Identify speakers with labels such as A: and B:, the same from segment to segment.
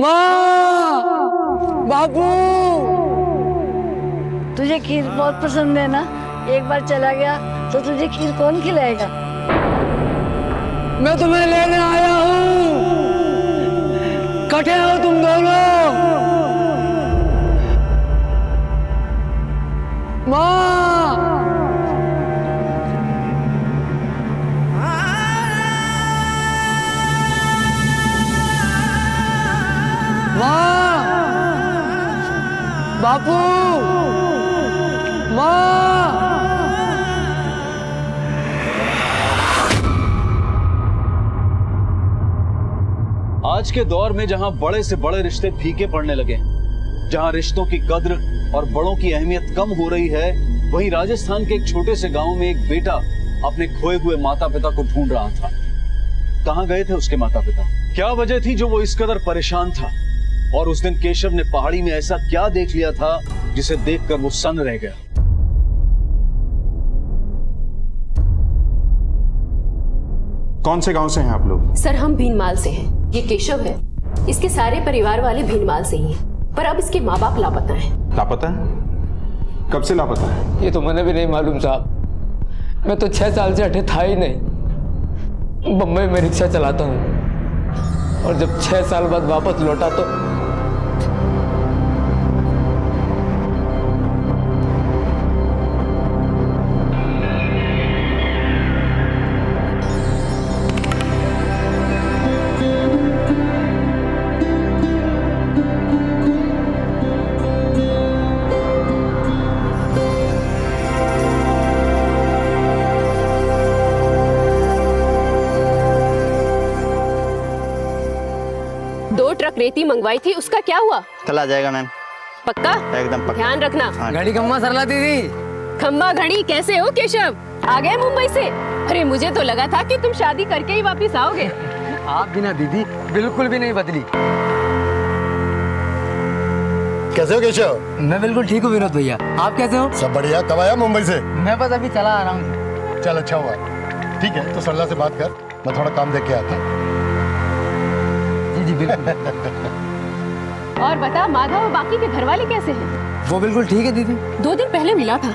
A: माँ, बापू।
B: तुझे खीर बहुत पसंद है ना? एक बार चला गया तो तुझे खीर कौन खिलाएगा?
A: मैं तुम्हें लेने आया हूँ। कटे हो तुम दोनों। माँ, माँ, बापू, माँ।
C: आज के दौर में जहां बड़े से बड़े रिश्ते फीके पड़ने लगे, जहां रिश्तों की कद्र और बड़ों की अहमियत कम हो रही है, वहीं राजस्थान के एक छोटे से गांव में एक बेटा अपने खोए हुए माता पिता को ढूंढ रहा था। कहां गए थे उसके माता पिता? क्या वजह थी जो वो इस कदर परेशान था? और उस दिन केशव ने पहाड़ी में ऐसा क्या देख लिया था जिसे देखकर वो सन्न रह गया?
D: कौन से गांव से हैं आप लोग?
E: सर हम भीनमाल से हैं। ये केशव है, इसके सारे परिवार वाले भीनमाल से ही हैं, पर अब इसके माँ बाप लापता हैं।
D: लापता है? कब से लापता है?
A: ये तो मुझे भी नहीं मालूम साहब। मैं तो 6 साल से हटे था ही नहीं। बम्बई में रिक्शा चलाता हूँ और जब 6 साल बाद वापस लौटा तो
E: रेती मंगवाई थी, उसका क्या हुआ?
F: कल आ जाएगा मैम।
E: पक्का?
F: एकदम पक्का।
E: ध्यान रखना।
F: हाँ।
A: घड़ी खम्मा सरला दीदी।
E: खम्बा घड़ी कैसे हो केशव? आ गए मुंबई से? अरे मुझे तो लगा था कि तुम शादी करके ही वापस आओगे।
A: आप भी ना दीदी बिल्कुल भी नहीं बदली।
G: कैसे हो केशव?
A: मैं बिल्कुल ठीक हूँ विनोद भैया, आप कैसे हो?
G: सब बढ़िया। कब आया मुंबई से?
A: मैं बस अभी चला आ रहा हूँ।
G: चल अच्छा हुआ। ठीक है तो सरला से बात कर, मैं थोड़ा काम देख के आता हूँ।
A: जी जी बिल्कुल।
E: और बता माधव और बाकी के घर वाले कैसे हैं?
A: वो बिल्कुल ठीक है दीदी।
E: 2 दिन पहले मिला था।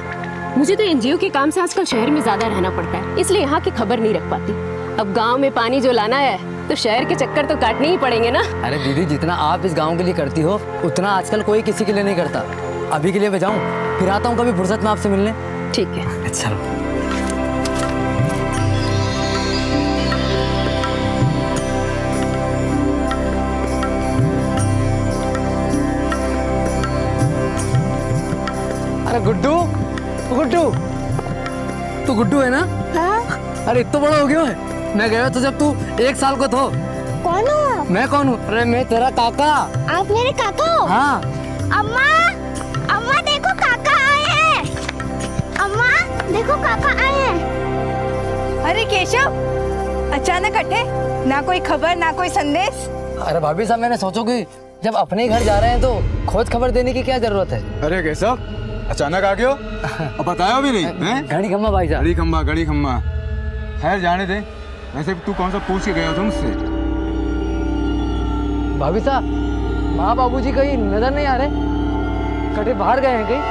E: मुझे तो एनजीओ के काम से आजकल शहर में ज्यादा रहना पड़ता है, इसलिए यहाँ की खबर नहीं रख पाती। अब गांव में पानी जो लाना है तो शहर के चक्कर तो काटने ही पड़ेंगे ना।
A: अरे दीदी जितना आप इस गांव के लिए करती हो उतना आजकल कोई किसी के लिए नहीं करता। अभी के लिए मैं जाऊँ, फिर आता हूँ कभी फुर्सत में आपसे मिलने।
E: ठीक है।
A: चलो। अरे गुड्डू, गुड्डू, तू गुड्डू है ना?
B: हाँ?
A: अरे इतना बड़ा हो गया है। मैं गया तो जब तू 1 साल को तो।
B: कौन हो?
A: मैं कौन हूँ? अरे मैं तेरा काका।
B: आप मेरे काका हो?
A: हाँ।
B: अम्मा, अम्मा देखो काका आए हैं। अम्मा देखो काका आए हैं।
H: अरे केशव, अचानक हटे, ना कोई खबर ना कोई संदेश।
A: अरे भाभी साहब मैंने सोचो कि जब अपने घर जा रहे हैं तो खोज खबर देने की क्या जरूरत है?
D: अरे कैसा अचानक आ गए हो? अब बताया भी नहीं हैं?
A: घड़ी खम्मा भाई साहब।
D: घड़ी खम्मा। खैर जाने दे। वैसे तू कौन सा पूछ के गया था मुझसे?
A: भाभी साहब, माँ बाबूजी कहीं नजर नहीं आ रहे? कटे बाहर गए हैं कहीं?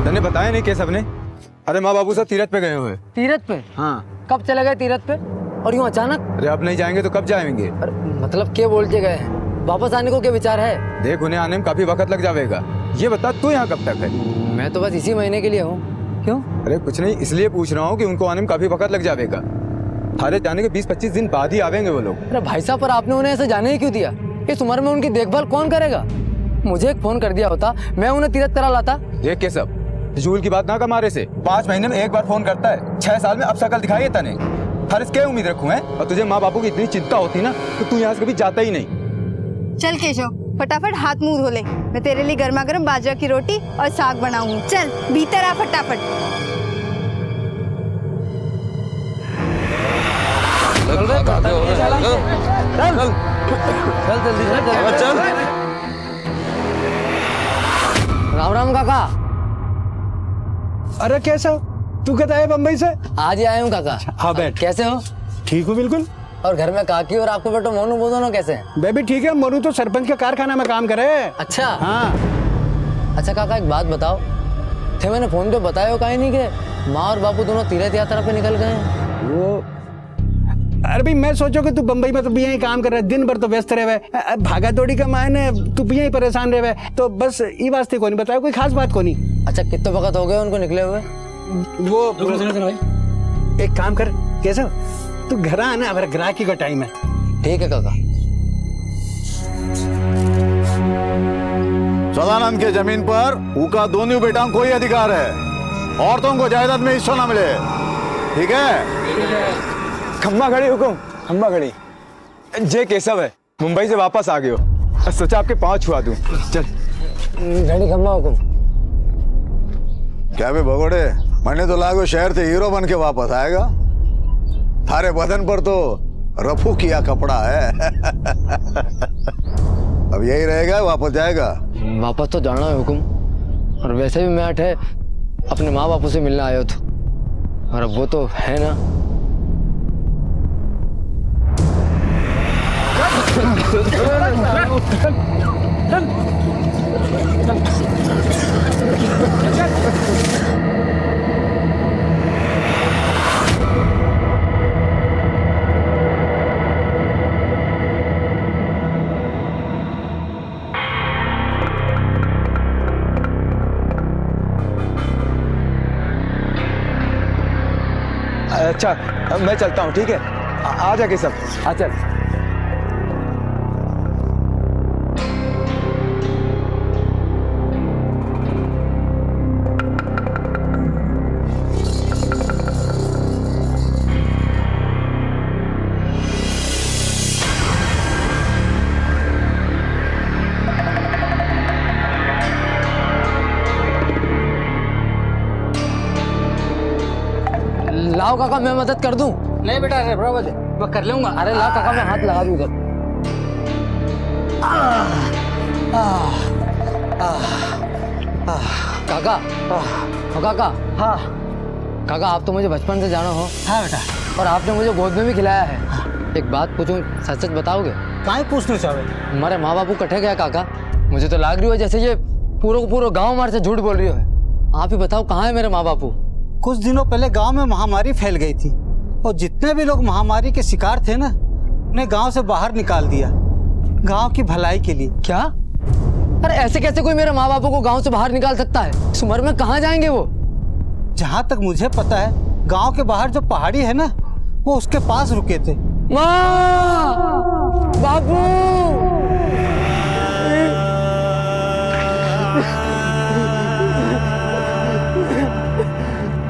D: तने बताया नहीं केशव ने? अरे माँ बाबू सब तीरथ पे गए हुए।
A: तीरथ पे?
D: हाँ।
A: कब चले गए तीरथ पे और यूं अचानक?
D: अरे अब नहीं जाएंगे तो कब जाएंगे?
A: अरे मतलब क्या बोल के गए हैं? वापस आने को क्या विचार है?
D: देख उन्हें आने में काफी वक्त लग जाएगा। ये बता तू यहाँ कब तक है?
A: मैं तो बस इसी महीने के लिए हूँ। क्यों?
D: अरे कुछ नहीं, इसलिए पूछ रहा हूँ कि उनको आने में काफी वक्त लग जाएगा। थारे जाने के 20-25 दिन बाद ही आवेंगे वो लोग।
A: अरे भाई साहब, पर आपने उन्हें ऐसे जाने ही क्यों दिया? इस उम्र में उनकी देखभाल कौन करेगा? मुझे एक फोन कर दिया होता, मैं उन्हें तीरथ करा लाता।
D: देख केशव, झूल की बात ना कमारे से 5 महीने में एक बार फोन करता है। 6 साल में अब शकल दिखाई है तने। हर इसके उम्मीद रखूं है? और तुझे माँ बापू की इतनी चिंता होती ना तो तू यहाँ से कभी जाता ही नहीं।
H: चल केशव, फटाफट हाथ मुंह धो ले, मैं तेरे लिए गर्मा गर्म बाजरा की रोटी और साग बनाऊंगी। चल भीतर आ फटाफट।
A: राम राम काका।
F: अरे कैसा तू कहता है बम्बई से?
A: आज ही आया हूँ काका।
F: हाँ बैठ।
A: कैसे हो?
F: ठीक हूँ बिल्कुल।
A: और घर में काकी और आपको बेटो मोनू वो दोनों कैसे हैं?
F: मैं भी ठीक है। मोनू तो सरपंच के कारखाना में काम करे।
A: अच्छा।
F: हाँ।
A: अच्छा काका एक बात बताओ, थे मैंने फोन पे बताया हो कहीं नहीं कि माँ और बापू दोनों तीर्थ यात्रा पे निकल गए हैं?
F: वो अरे भाई मैं सोचो कि तू बम्बई में तो भी यही काम कर रहा है, दिन भर तो व्यस्त रहे हुए, भागा दौड़ी का मायने तू भी यही परेशान रहे हुए, तो बस ये वास्ते को नहीं बताया, कोई खास बात को नहीं।
A: अच्छा कितने वक्त हो गए उनको निकले हुए?
F: वो एक काम कर, कैसा तू घर आना, हमारे ग्राहकी का टाइम है।
A: ठीक है काका।
I: सदानंद के जमीन पर उनका दोनों बेटा कोई अधिकार है, औरतों को जायदाद में हिस्सा ना मिले, ठीक है?
D: खम्मा खड़ी हुकुम, खम्मा खड़ी। जे केशव है, मुंबई से वापस आ गए हो, सोचा आपके पाँव छुआ दूं। चल
A: घड़ी खम्मा हुकुम।
I: क्या बे भगोड़े, मैंने तो लागो शहर से हीरो बन के वापस आएगा, थारे बदन पर तो रफू किया कपड़ा है। अब यही रहेगा वापस जाएगा?
A: वापस तो जाना है हुकुम, और वैसे भी मैं अठे अपने माँ बापू से मिलने आया था, और अब वो तो है ना।
D: अच्छा मैं चलता हूँ, ठीक है? आ जा केशव, आ चल।
A: लाओ काका मैं मदद कर दूं।
B: नहीं बेटा, अरे बराबर है, मैं कर लूंगा।
A: अरे लाओ काका मैं हाथ लगा दूं इधर। काका काका।
B: हाँ
A: काका आप तो मुझे बचपन से जानो हो,
B: हाँ बेटा।
A: और आपने मुझे गोद में भी खिलाया है। एक बात पूछूं, सच सच बताओगे?
B: काहे पूछना चाहे?
A: हमारे माँ बापू कटे गया काका, मुझे तो लग रही हो जैसे ये पूरा गांव हमारे से झूठ बोल रही हो। आप ही बताओ कहाँ है मेरे माँ बापू?
B: कुछ दिनों पहले गांव में महामारी फैल गई थी, और जितने भी लोग महामारी के शिकार थे ना, उन्हें गांव से बाहर निकाल दिया, गांव की भलाई के लिए।
A: क्या? अरे ऐसे कैसे कोई मेरे माँ बापू को गांव से बाहर निकाल सकता है? इस उम्र में कहाँ जाएंगे वो?
B: जहां तक मुझे पता है, गांव के बाहर जो पहाड़ी है ना, वो उसके पास रुके थे।
A: माँ, बापू।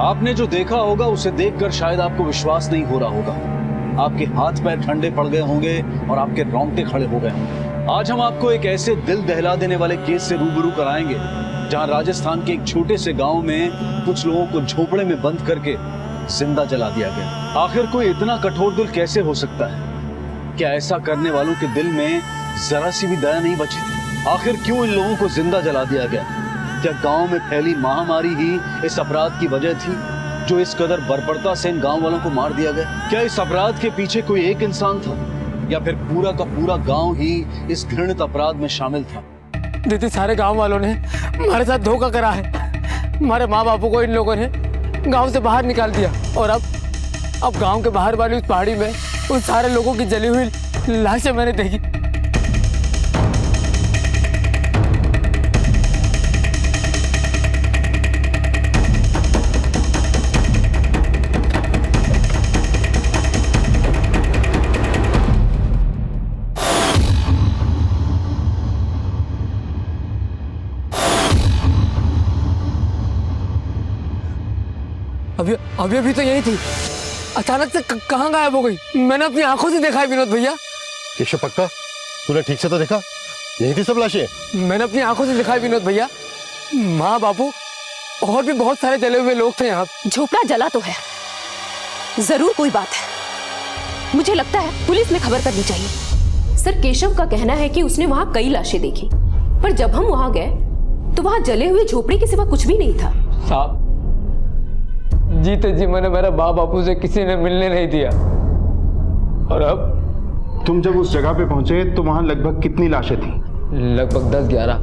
C: आपने जो देखा होगा उसे देखकर शायद आपको विश्वास नहीं हो रहा होगा, आपके हाथ पैर ठंडे पड़ गए होंगे और आपके रोंगटे खड़े हो गए होंगे। आज हम आपको एक ऐसे दिल दहला देने वाले केस से रूबरू कराएंगे जहां राजस्थान के एक छोटे से गांव में कुछ लोगों को झोपड़े में बंद करके जिंदा जला दिया गया। आखिर कोई इतना कठोर दिल कैसे हो सकता है? क्या ऐसा करने वालों के दिल में जरा सी भी दया नहीं बची थी? आखिर क्यों इन लोगों को जिंदा जला दिया गया? क्या गांव में फैली महामारी ही इस अपराध की वजह थी जो इस कदर बर्बरता से इन गांव वालों को मार दिया गया? क्या इस अपराध के पीछे कोई एक इंसान था, या फिर पूरा का पूरा गांव ही इस घृणित अपराध में शामिल था?
A: दीदी सारे गांव वालों ने हमारे साथ धोखा करा है। हमारे माँ बापू को इन लोगों ने गांव से बाहर निकाल दिया, और अब गांव के बाहर वाली उस पहाड़ी में उन सारे लोगों की जली हुई लाशें मैंने देखी। अभी तो यही थी, अचानक से कहाँ गायब हो गई? मैंने अपनी आंखों से देखा है विनोद भैया।
G: केशव पक्का तूने ठीक से तो देखा? यही थी सब लाशें?
A: मैंने अपनी आंखों से देखा है विनोद भैया, माँ बापू और भी बहुत सारे जले हुए लोग थे यहाँ।
E: झोपड़ा जला तो है, जरूर कोई बात है। मुझे लगता है पुलिस में खबर करनी चाहिए। सर केशव का कहना है कि उसने वहाँ कई लाशें देखी, पर जब हम वहाँ गए तो वहाँ जले हुए झोपड़े के सिवा कुछ भी नहीं था।
A: साहब जीते जी मैंने मेरे माँ बापू से किसी ने मिलने नहीं दिया। और अब
J: तुम जब उस जगह पे पहुंचे तो वहां लगभग कितनी लाशें थी?
A: लगभग 10-11।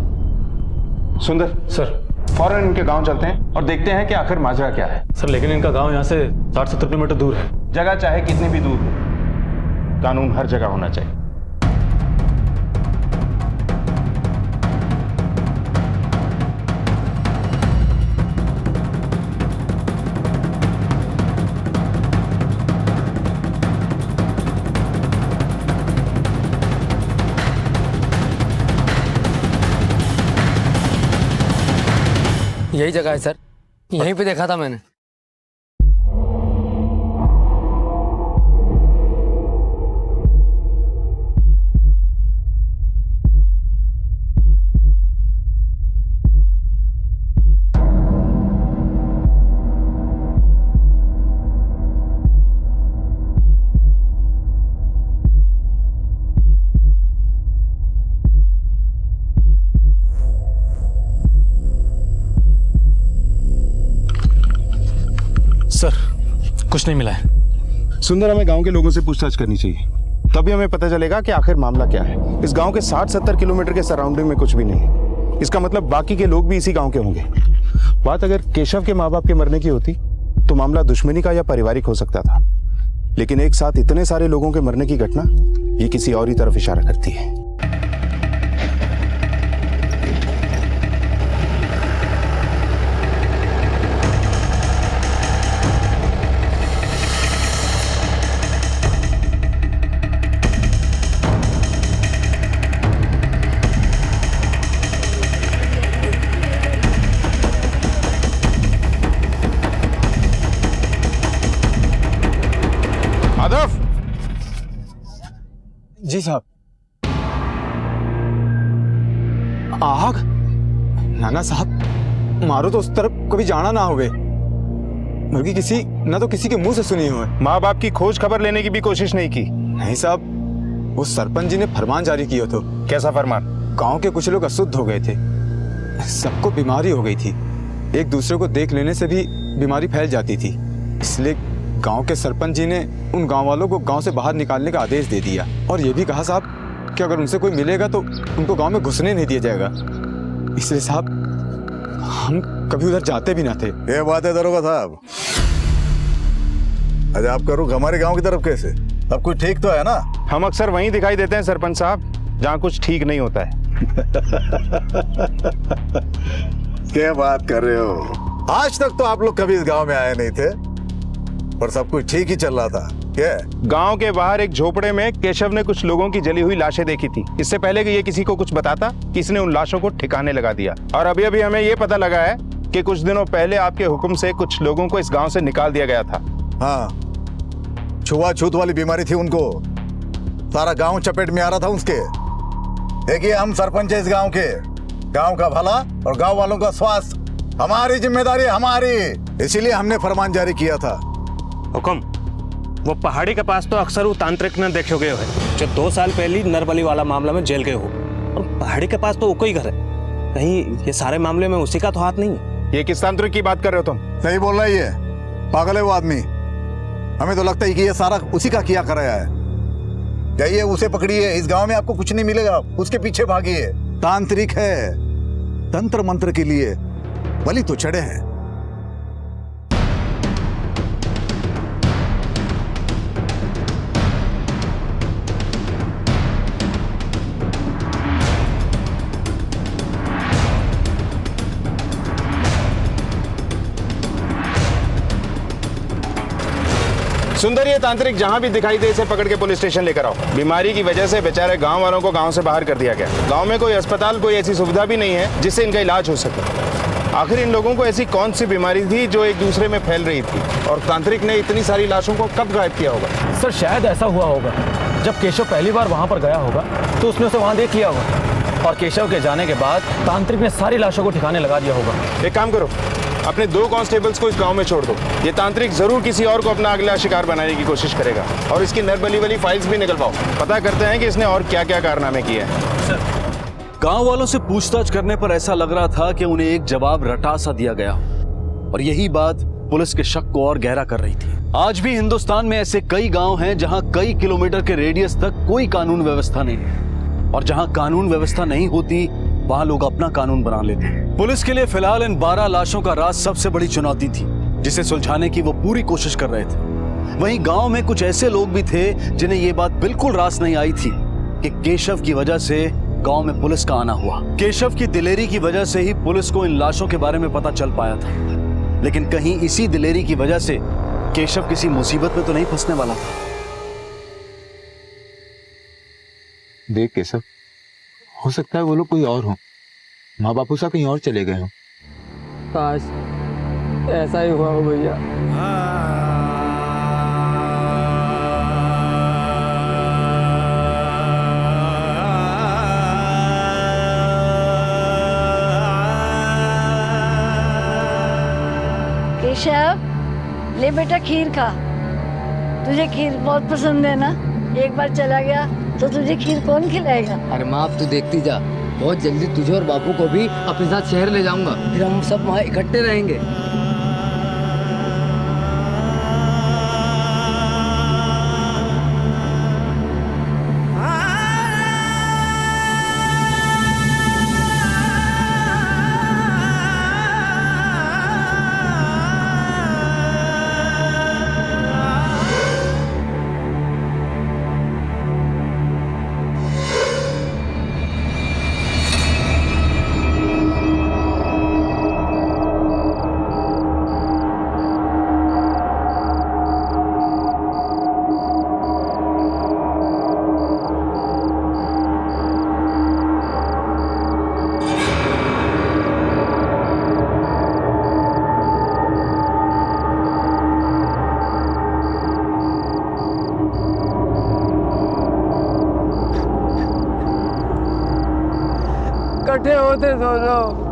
J: सुंदर
A: सर।
J: फौरन इनके गांव चलते हैं और देखते हैं कि आखिर माजरा क्या है।
K: सर लेकिन इनका गांव यहाँ से 60-70 किलोमीटर दूर है।
J: जगह चाहे कितनी भी दूर हो, कानून हर जगह होना चाहिए।
A: यही जगह है सर, यहीं पे देखा था मैंने।
K: सर कुछ नहीं मिला है।
J: सुंदर, हमें गांव के लोगों से पूछताछ करनी चाहिए, तभी हमें पता चलेगा कि आखिर मामला क्या है। इस गांव के 60-70 किलोमीटर के सराउंडिंग में कुछ भी नहीं। इसका मतलब बाकी के लोग भी इसी गांव के होंगे। बात अगर केशव के माँ बाप के मरने की होती तो मामला दुश्मनी का या पारिवारिक हो सकता था, लेकिन एक साथ इतने सारे लोगों के मरने की घटना ये किसी और ही तरफ इशारा करती है।
D: जी साहब। आग? नाना साहब, मारो तो उस तरफ कभी जाना ना होवे, बल्कि किसी ना तो किसी के मुंह से सुनी हो।
J: माँ बाप की खोज खबर लेने की भी कोशिश नहीं की?
D: नहीं साहब, वो सरपंच जी ने फरमान जारी किया तो।
J: कैसा फरमान?
D: गांव के कुछ लोग अशुद्ध हो गए थे, सबको बीमारी हो गई थी, एक दूसरे को देख लेने से भी बीमारी फैल जाती थी, इसलिए गांव के सरपंच जी ने उन गांव वालों को गांव से बाहर निकालने का आदेश दे दिया। और ये भी कहा साहब कि अगर उनसे कोई मिलेगा तो उनको गांव में घुसने नहीं दिया जाएगा। इसलिए साहब हम कभी उधर जाते भी ना थे।
I: ये बात है दरोगा साहब। अरे आपका रुख हमारे गांव की तरफ कैसे? अब कुछ ठीक तो है ना?
J: हम अक्सर वहीं दिखाई देते हैं सरपंच साहब, जहाँ कुछ ठीक नहीं होता है।
I: क्या बात कर रहे हो? आज तक तो आप लोग कभी इस गांव में आए नहीं थे और सब कुछ ठीक ही चल रहा था। क्या?
J: गांव के बाहर एक झोपड़े में केशव ने कुछ लोगों की जली हुई लाशें देखी थी। इससे पहले कि ये किसी को कुछ बताता, इसने उन लाशों को ठिकाने लगा दिया। और अभी अभी हमें ये पता लगा है कि कुछ दिनों पहले आपके हुक्म से कुछ लोगों को इस गांव से निकाल दिया गया था।
I: हाँ, छुआछूत वाली बीमारी थी उनको, सारा गांव चपेट में आ रहा था उसके। देखिए, हम सरपंच है इस गांव के, गांव का भला और गांव वालों का स्वास्थ्य हमारी जिम्मेदारी है, हमारी। इसीलिए हमने फरमान जारी किया था।
K: हुकुम, वो पहाड़ी के पास तो अक्सर वो तांत्रिक ने देखे गए हैं जो 2 साल पहले नरबली वाला मामला में जेल गए हो, और पहाड़ी के पास तो वो कोई घर है, कहीं ये सारे मामले में उसी का तो हाथ नहीं है?
J: ये किस तांत्रिक की बात कर रहे हो तुम?
I: सही बोल रहा है, ये पागल है वो आदमी। हमें तो लगता है कि ये सारा उसी का किया कराया है। जाइए उसे पकड़िए, इस गांव में आपको कुछ नहीं मिलेगा, उसके पीछे भागिए। तांत्रिक है, तंत्र मंत्र के लिए बलि तो चढ़े हैं।
J: सुंदर, ये तांत्रिक जहां भी दिखाई दे इसे पकड़ के पुलिस स्टेशन लेकर आओ। बीमारी की वजह से बेचारे गांव वालों को गांव से बाहर कर दिया गया। गांव में कोई अस्पताल, कोई ऐसी सुविधा भी नहीं है जिससे इनका इलाज हो सके। आखिर इन लोगों को ऐसी कौन सी बीमारी थी जो एक दूसरे में फैल रही थी, और तांत्रिक ने इतनी सारी लाशों को कब गायब किया होगा?
K: सर शायद ऐसा हुआ होगा, जब केशव पहली बार वहाँ पर गया होगा तो उसने उसे वहाँ देख लिया होगा, और केशव के जाने के बाद तांत्रिक ने सारी लाशों को ठिकाने लगा दिया होगा।
J: एक काम करो, अपने 2 कांस्टेबल्स को इस गांव में छोड़ दो। ये तांत्रिक जरूर किसी और को अपना अगला शिकार बनाने की कोशिश करेगा, और इसकी नरबली वाली फाइल्स भी निकलवाओ। पता करते हैं कि इसने और क्या क्या कारनामे किए हैं।
C: गांव वालों से पूछताछ करने पर ऐसा लग रहा था कि उन्हें एक जवाब रटा सा दिया गया, और यही बात पुलिस के शक को और गहरा कर रही थी। आज भी हिंदुस्तान में ऐसे कई गांव हैं जहां कई किलोमीटर के रेडियस तक कोई कानून व्यवस्था नहीं है, और जहां कानून व्यवस्था नहीं होती वहां लोग अपना कानून बना लेते हैं। पुलिस के लिए फिलहाल इन 12 लाशों का राज सबसे बड़ी चुनौती थी, जिसे सुलझाने की वो पूरी कोशिश कर रहे थे। वहीं गांव में कुछ ऐसे लोग भी थे जिन्हें ये बात बिल्कुल रास नहीं आई थी कि केशव की वजह से गांव में पुलिस का आना हुआ। केशव की दिलेरी की वजह से ही पुलिस को इन लाशों के बारे में पता चल पाया था, लेकिन कहीं इसी दिलेरी की वजह से केशव किसी मुसीबत में तो नहीं फंसने वाला था।
D: देख केशव, हो सकता है वो लोग कोई और हो, माँ बापू सा कहीं और चले गए हो।
A: काश ऐसा ही हुआ हो भैया।
L: केशव, ले बेटा खीर खा। तुझे खीर बहुत पसंद है ना? एक बार चला गया तो तुझे खीर कौन खिलाएगा?
A: अरे माँ, अब तू देखती जा, बहुत जल्दी तुझे और बापू को भी अपने साथ शहर ले जाऊंगा, फिर हम सब वहाँ इकट्ठे रहेंगे। इकट्ठे होते दोनों।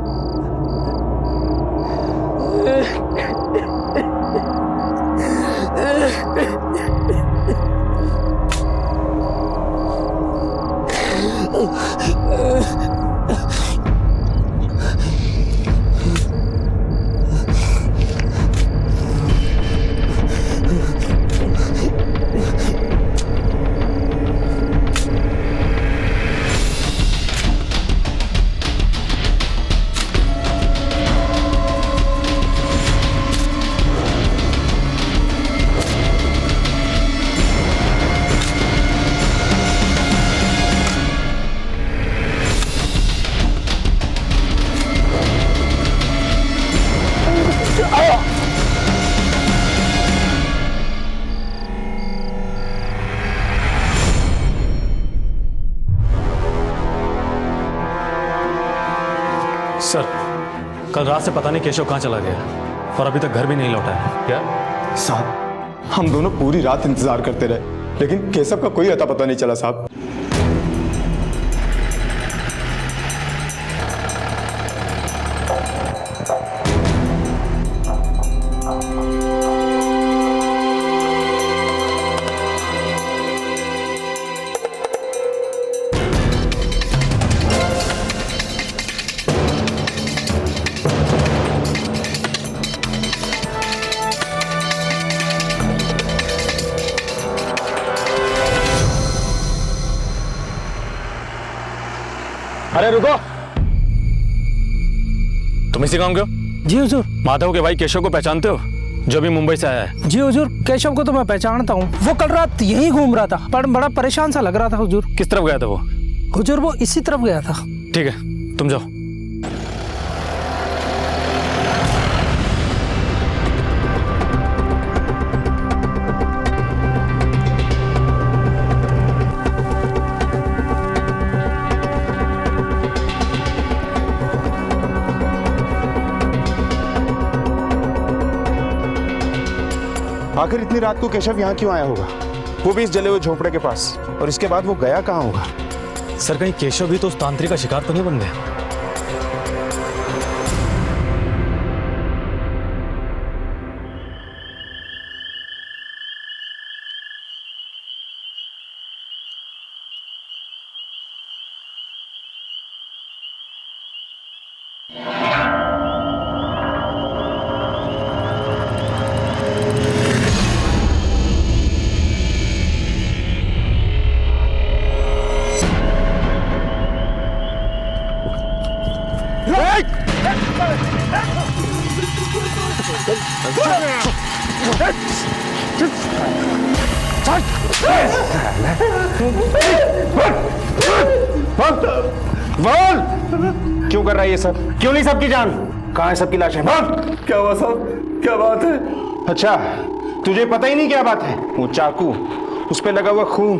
K: सर, कल रात से पता नहीं केशव कहाँ चला गया और अभी तक घर भी नहीं लौटा है। क्या
D: साहब, हम दोनों पूरी रात इंतजार करते रहे, लेकिन केशव का कोई अता पता नहीं चला साहब।
K: अरे रुको, तुम इसी गांव के हो?
F: जी हुजूर।
K: माधव के भाई केशव को पहचानते हो, जो भी मुंबई से आया है?
F: जी हुजूर, केशव को तो मैं पहचानता हूँ। वो कल रात यहीं घूम रहा था, पर बड़ा परेशान सा लग रहा था हुजूर।
K: किस तरफ गया था वो?
F: हुजूर, वो इसी तरफ गया था।
K: ठीक है, तुम जाओ।
J: आखिर इतनी रात को केशव यहाँ क्यों आया होगा, वो भी इस जले हुए झोपड़े के पास, और इसके बाद वो गया कहाँ होगा?
K: सर, कहीं केशव भी तो उस तांत्रिक का शिकार तो नहीं बन गया?
J: बोल क्यों कर रहा है ये सब? क्यों नहीं सबकी जान? कहाँ है सबकी लाशें? बोल।
K: क्या हुआ साहब, क्या बात है?
J: अच्छा, तुझे पता ही नहीं क्या बात है? वो चाकू, उस पे लगा हुआ खून।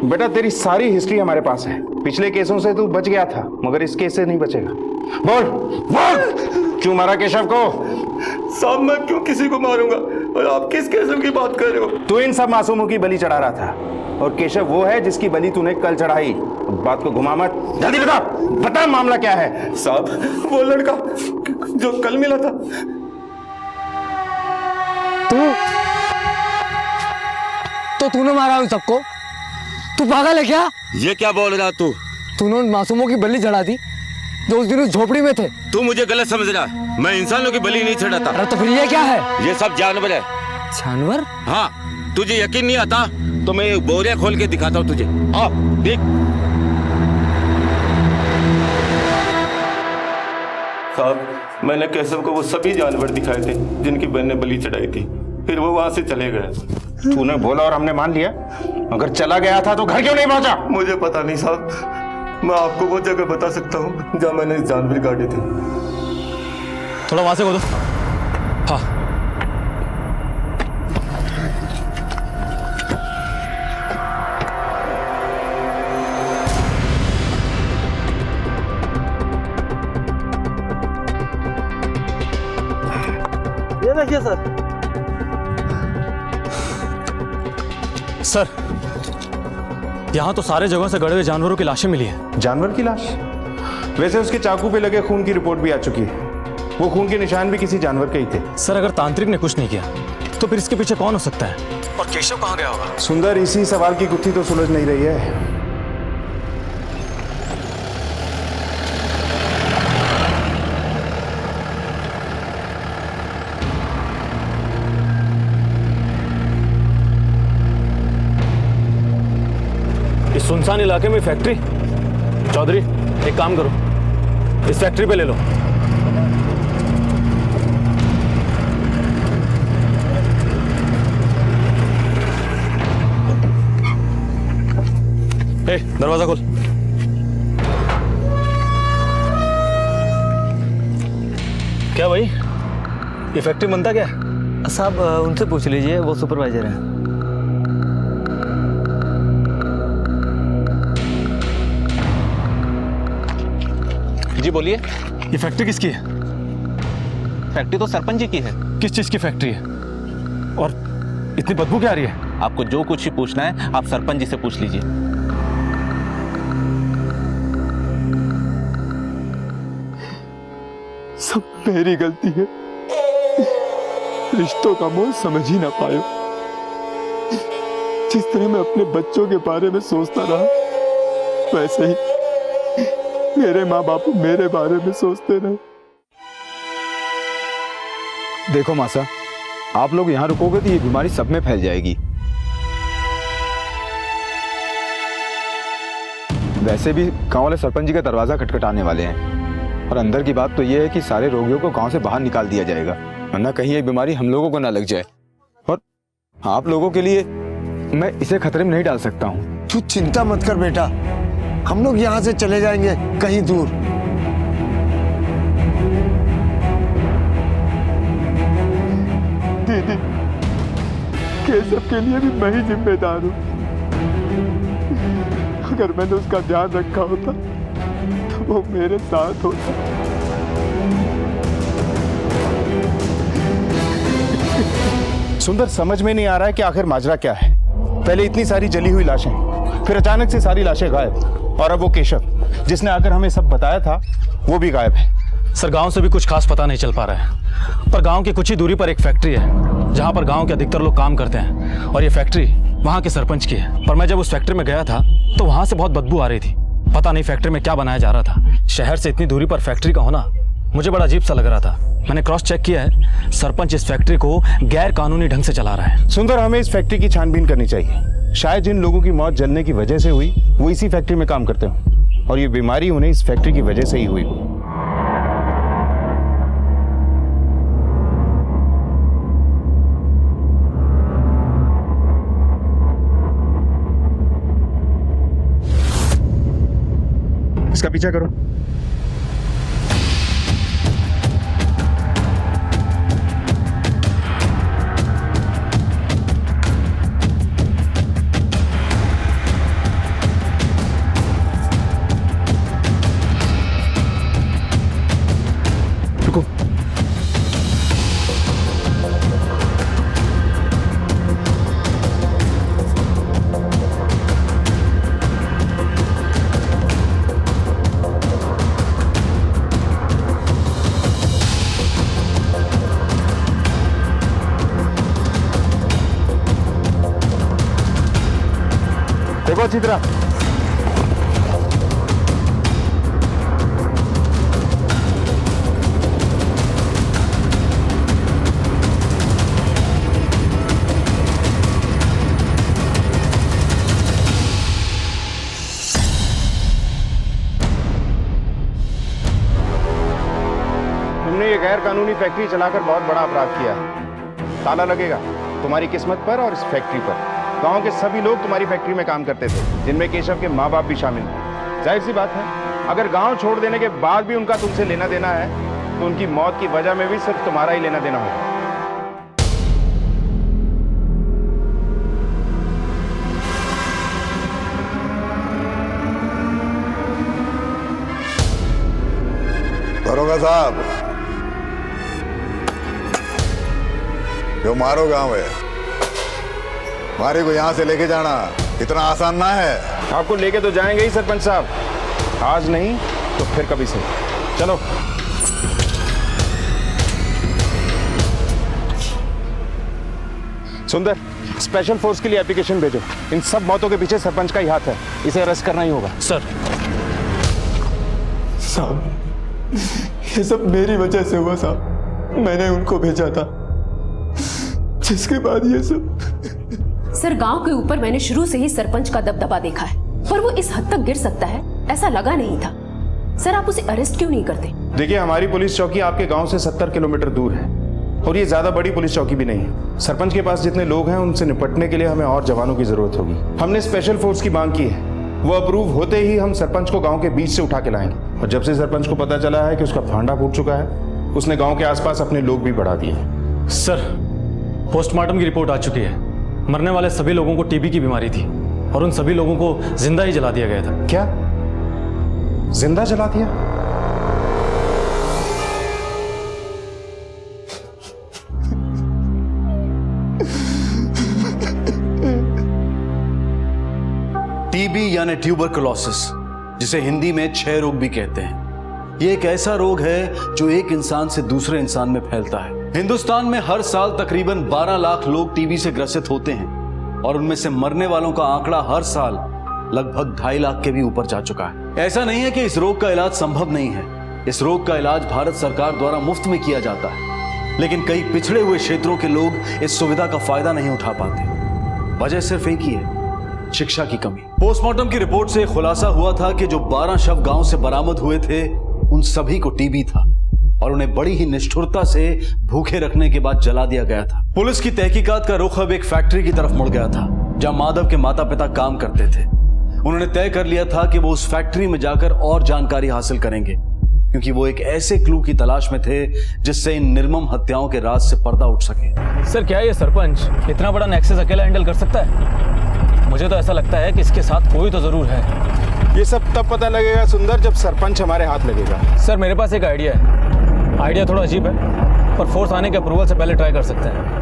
J: बेटा तेरी सारी हिस्ट्री हमारे पास है। पिछले केसों से तू बच गया था, मगर इस केस से नहीं बचेगा। बोल बोल, क्यों मारा केशव को?
K: साहब मैं क्यों किसी को मारूंगा, और आप किस केसम की बात कर रहे हो?
J: तू इन सब मासूमों की बलि चढ़ा रहा था, और केशव वो है जिसकी बलि तूने कल चढ़ाई। बात को घुमा मत, जल्दी बता, बता मामला क्या है?
K: साहब वो लड़का जो कल मिला था।
A: तो तूने मारा उन सबको? तू पागल है क्या?
M: ये क्या बोल रहा तू?
A: तूने उन मासूमों की बलि चढ़ा दी जो उस दिन उस झोपड़ी में थे।
M: तू मुझे गलत समझ रहा है, मैं इंसानों की बलि नहीं चढ़ाता।
A: अरे तो फिर ये क्या है?
M: ये सब जानवर है।
A: जानवर?
M: हाँ, तुझे यकीन नहीं आता तो मैं बोरिया खोल के दिखाता हूँ तुझे। आ देख।
K: साहब मैंने केशव को वो सभी जानवर दिखाए थे जिनकी बहन ने बलि चढ़ाई थी, फिर वो वहां से चले गए।
J: तूने बोला और हमने मान लिया। अगर चला गया था तो घर क्यों नहीं पहुंचा?
K: मुझे पता नहीं साहब, मैं आपको वो जगह बता सकता हूँ जहाँ मैंने जानवर काटे थे।
N: थोड़ा वहां से खोदो। हाँ
B: ये देखिए सर।
N: सर, यहाँ तो सारे जगहों से गड़े हुए जानवरों की लाशें मिली हैं।
J: जानवर की लाश? वैसे उसके चाकू पे लगे खून की रिपोर्ट भी आ चुकी है। वो खून के निशान भी किसी जानवर के ही थे।
N: सर अगर तांत्रिक ने कुछ नहीं किया तो फिर इसके पीछे कौन हो सकता है? और केशव कहाँ गया होगा?
J: सुंदर, इसी सवाल की गुत्थी तो सुलझ नहीं रही है।
N: इस सुनसान इलाके में फैक्ट्री? चौधरी एक काम करो, इस फैक्ट्री पे ले लो। ए, दरवाजा खोल। क्या भाई, ये फैक्ट्री बनता क्या?
A: साहब उनसे पूछ लीजिए, वो सुपरवाइजर हैं।
C: जी बोलिए।
N: ये फैक्ट्री किसकी है?
C: फैक्ट्री तो सरपंच जी की है।
N: किस चीज की फैक्ट्री है? और इतनी बदबू क्या आ रही है?
C: आपको जो कुछ ही पूछना है आप सरपंच जी से पूछ लीजिए।
D: सब मेरी गलती है। रिश्तों का मोल समझ ही ना पायो। जिस तरह मैं अपने बच्चों के बारे में सोचता रहा, वैसे ही मेरे माँ बाप मेरे बारे में सोचते रहे। देखो मासा, आप लोग यहाँ रुकोगे तो ये बीमारी सब में फैल जाएगी। वैसे भी गांव वाले सरपंच जी का दरवाजा खटखटाने वाले हैं, और अंदर की बात तो ये है कि सारे रोगियों को गांव से बाहर निकाल दिया जाएगा, वरना कहीं ये बीमारी हम लोगों को ना लग जाए। और आप लोगों के लिए मैं इसे खतरे में नहीं डाल सकता हूँ।
O: तू चिंता मत कर बेटा, हम लोग यहाँ से चले जाएंगे कहीं दूर।
D: दीदी, केशव के लिए भी मैं ही जिम्मेदार हूँ। अगर मैंने उसका ध्यान रखा होता तो वो मेरे साथ होता।
J: सुंदर, समझ में नहीं आ रहा है कि आखिर माजरा क्या है। पहले इतनी सारी जली हुई लाशें, फिर अचानक से सारी लाशें गायब, और अब वो केशव जिसने आकर हमें सब बताया था वो भी गायब है।
N: सर गांव से भी कुछ खास पता नहीं चल पा रहा है, पर गांव की कुछ ही दूरी पर एक फैक्ट्री है जहां पर गांव के अधिकतर लोग काम करते हैं, और ये फैक्ट्री वहां के सरपंच की है। पर मैं जब उस फैक्ट्री में गया था तो वहां से बहुत बदबू आ रही थी। पता नहीं फैक्ट्री में क्या बनाया जा रहा था। शहर से इतनी दूरी पर फैक्ट्री का होना मुझे बड़ा अजीब सा लग रहा था। मैंने क्रॉस चेक किया है, सरपंच इस फैक्ट्री को गैर कानूनी ढंग से चला रहा है।
J: सुंदर, हमें इस फैक्ट्री की छानबीन करनी चाहिए। शायद जिन लोगों की मौत जलने की वजह से हुई वो इसी फैक्ट्री में काम करते हो, और ये बीमारी उन्हें इस फैक्ट्री की वजह से ही हुई हो। इसका पीछा करो। रुको। देखो अच्छी तरह। तुमने ये गैर कानूनी फैक्ट्री चलाकर बहुत बड़ा अपराध किया है। ताला लगेगा तुम्हारी किस्मत पर और इस फैक्ट्री पर। गांव के सभी लोग तुम्हारी फैक्ट्री में काम करते थे, जिनमें केशव के माँ बाप भी शामिल थे। जाहिर सी बात है, अगर गांव छोड़ देने के बाद भी उनका तुमसे लेना देना है, तो उनकी मौत की वजह में भी सिर्फ तुम्हारा ही लेना देना होगा।
I: दरोगा साहब, जो मारो गांव है, मारे को यहां से लेके जाना इतना आसान ना है।
J: आपको लेके तो जाएंगे ही सरपंच साहब, आज नहीं तो फिर कभी से। चलो। सुंदर, स्पेशल फोर्स के लिए एप्लीकेशन भेजो। इन सब मौतों के पीछे सरपंच का ही हाथ है, इसे अरेस्ट करना ही होगा।
N: सर।
D: साहब, ये सब मेरी वजह से हुआ साहब। मैंने उनको भेजा था, जिसके बाद ये सब।
E: सर, गांव के ऊपर मैंने शुरू से ही सरपंच का दबदबा देखा है, पर वो इस हद तक गिर सकता है ऐसा लगा नहीं था। सर, आप उसे अरेस्ट क्यों नहीं करते?
J: देखिए, हमारी पुलिस चौकी आपके गांव से 70 किलोमीटर दूर है और ये ज्यादा बड़ी पुलिस चौकी भी नहीं है। सरपंच के पास जितने लोग हैं उनसे निपटने के लिए हमें और जवानों की जरूरत होगी। हमने स्पेशल फोर्स की मांग की है, वो अप्रूव होते ही हम सरपंच को गांव के बीच से उठा के लाएंगे। और जब से सरपंच को पता चला है कि उसका फांडा फूट चुका है, उसने गांव के आसपास अपने लोग भी बढ़ा दिए।
N: सर, पोस्टमार्टम की रिपोर्ट आ चुकी है। मरने वाले सभी लोगों को टीबी की बीमारी थी और उन सभी लोगों को जिंदा ही जला दिया गया था।
J: क्या? जिंदा जला दिया?
C: टीबी यानी ट्यूबरकुलोसिस, जिसे हिंदी में क्षय रोग भी कहते हैं, ये एक ऐसा रोग है जो एक इंसान से दूसरे इंसान में फैलता है। हिंदुस्तान में हर साल तकरीबन 12 लाख लोग टीबी से ग्रसित होते हैं और उनमें से मरने वालों का आंकड़ा हर साल लगभग 2.5 लाख के भी ऊपर जा चुका है। ऐसा नहीं है कि इस रोग का इलाज संभव नहीं है। इस रोग का इलाज भारत सरकार द्वारा मुफ्त में किया जाता है, लेकिन कई पिछड़े हुए क्षेत्रों के लोग इस सुविधा का फायदा नहीं उठा पाते। वजह सिर्फ एक ही है, शिक्षा की कमी। पोस्टमार्टम की रिपोर्ट से खुलासा हुआ था कि जो 12 शव गांव से बरामद हुए थे, उन सभी को टीबी था और उन्हें बड़ी ही निष्ठुरता से भूखे रखने के बाद जला दिया गया था। पुलिस की तहकीकात का रुख अब एक फैक्ट्री की तरफ मुड़ गया था, जहां माधव के माता पिता काम करते थे। उन्होंने तय कर लिया था कि वो उस फैक्ट्री में जाकर और जानकारी हासिल करेंगे, क्योंकि वो एक ऐसे क्लू की तलाश में थे जिससे इन निर्मम हत्याओं के राज से पर्दा उठ सके।
N: सर, क्या ये सरपंच इतना बड़ा नेक्सस अकेला हैंडल कर सकता है? मुझे तो ऐसा लगता है कि इसके साथ कोई तो जरूर है।
J: ये सब तब पता लगेगा सुंदर, जब सरपंच हमारे हाथ लगेगा।
N: सर, मेरे पास एक आइडिया है। आइडिया थोड़ा अजीब है, पर फोर्स आने के अप्रूवल से पहले ट्राई कर सकते हैं।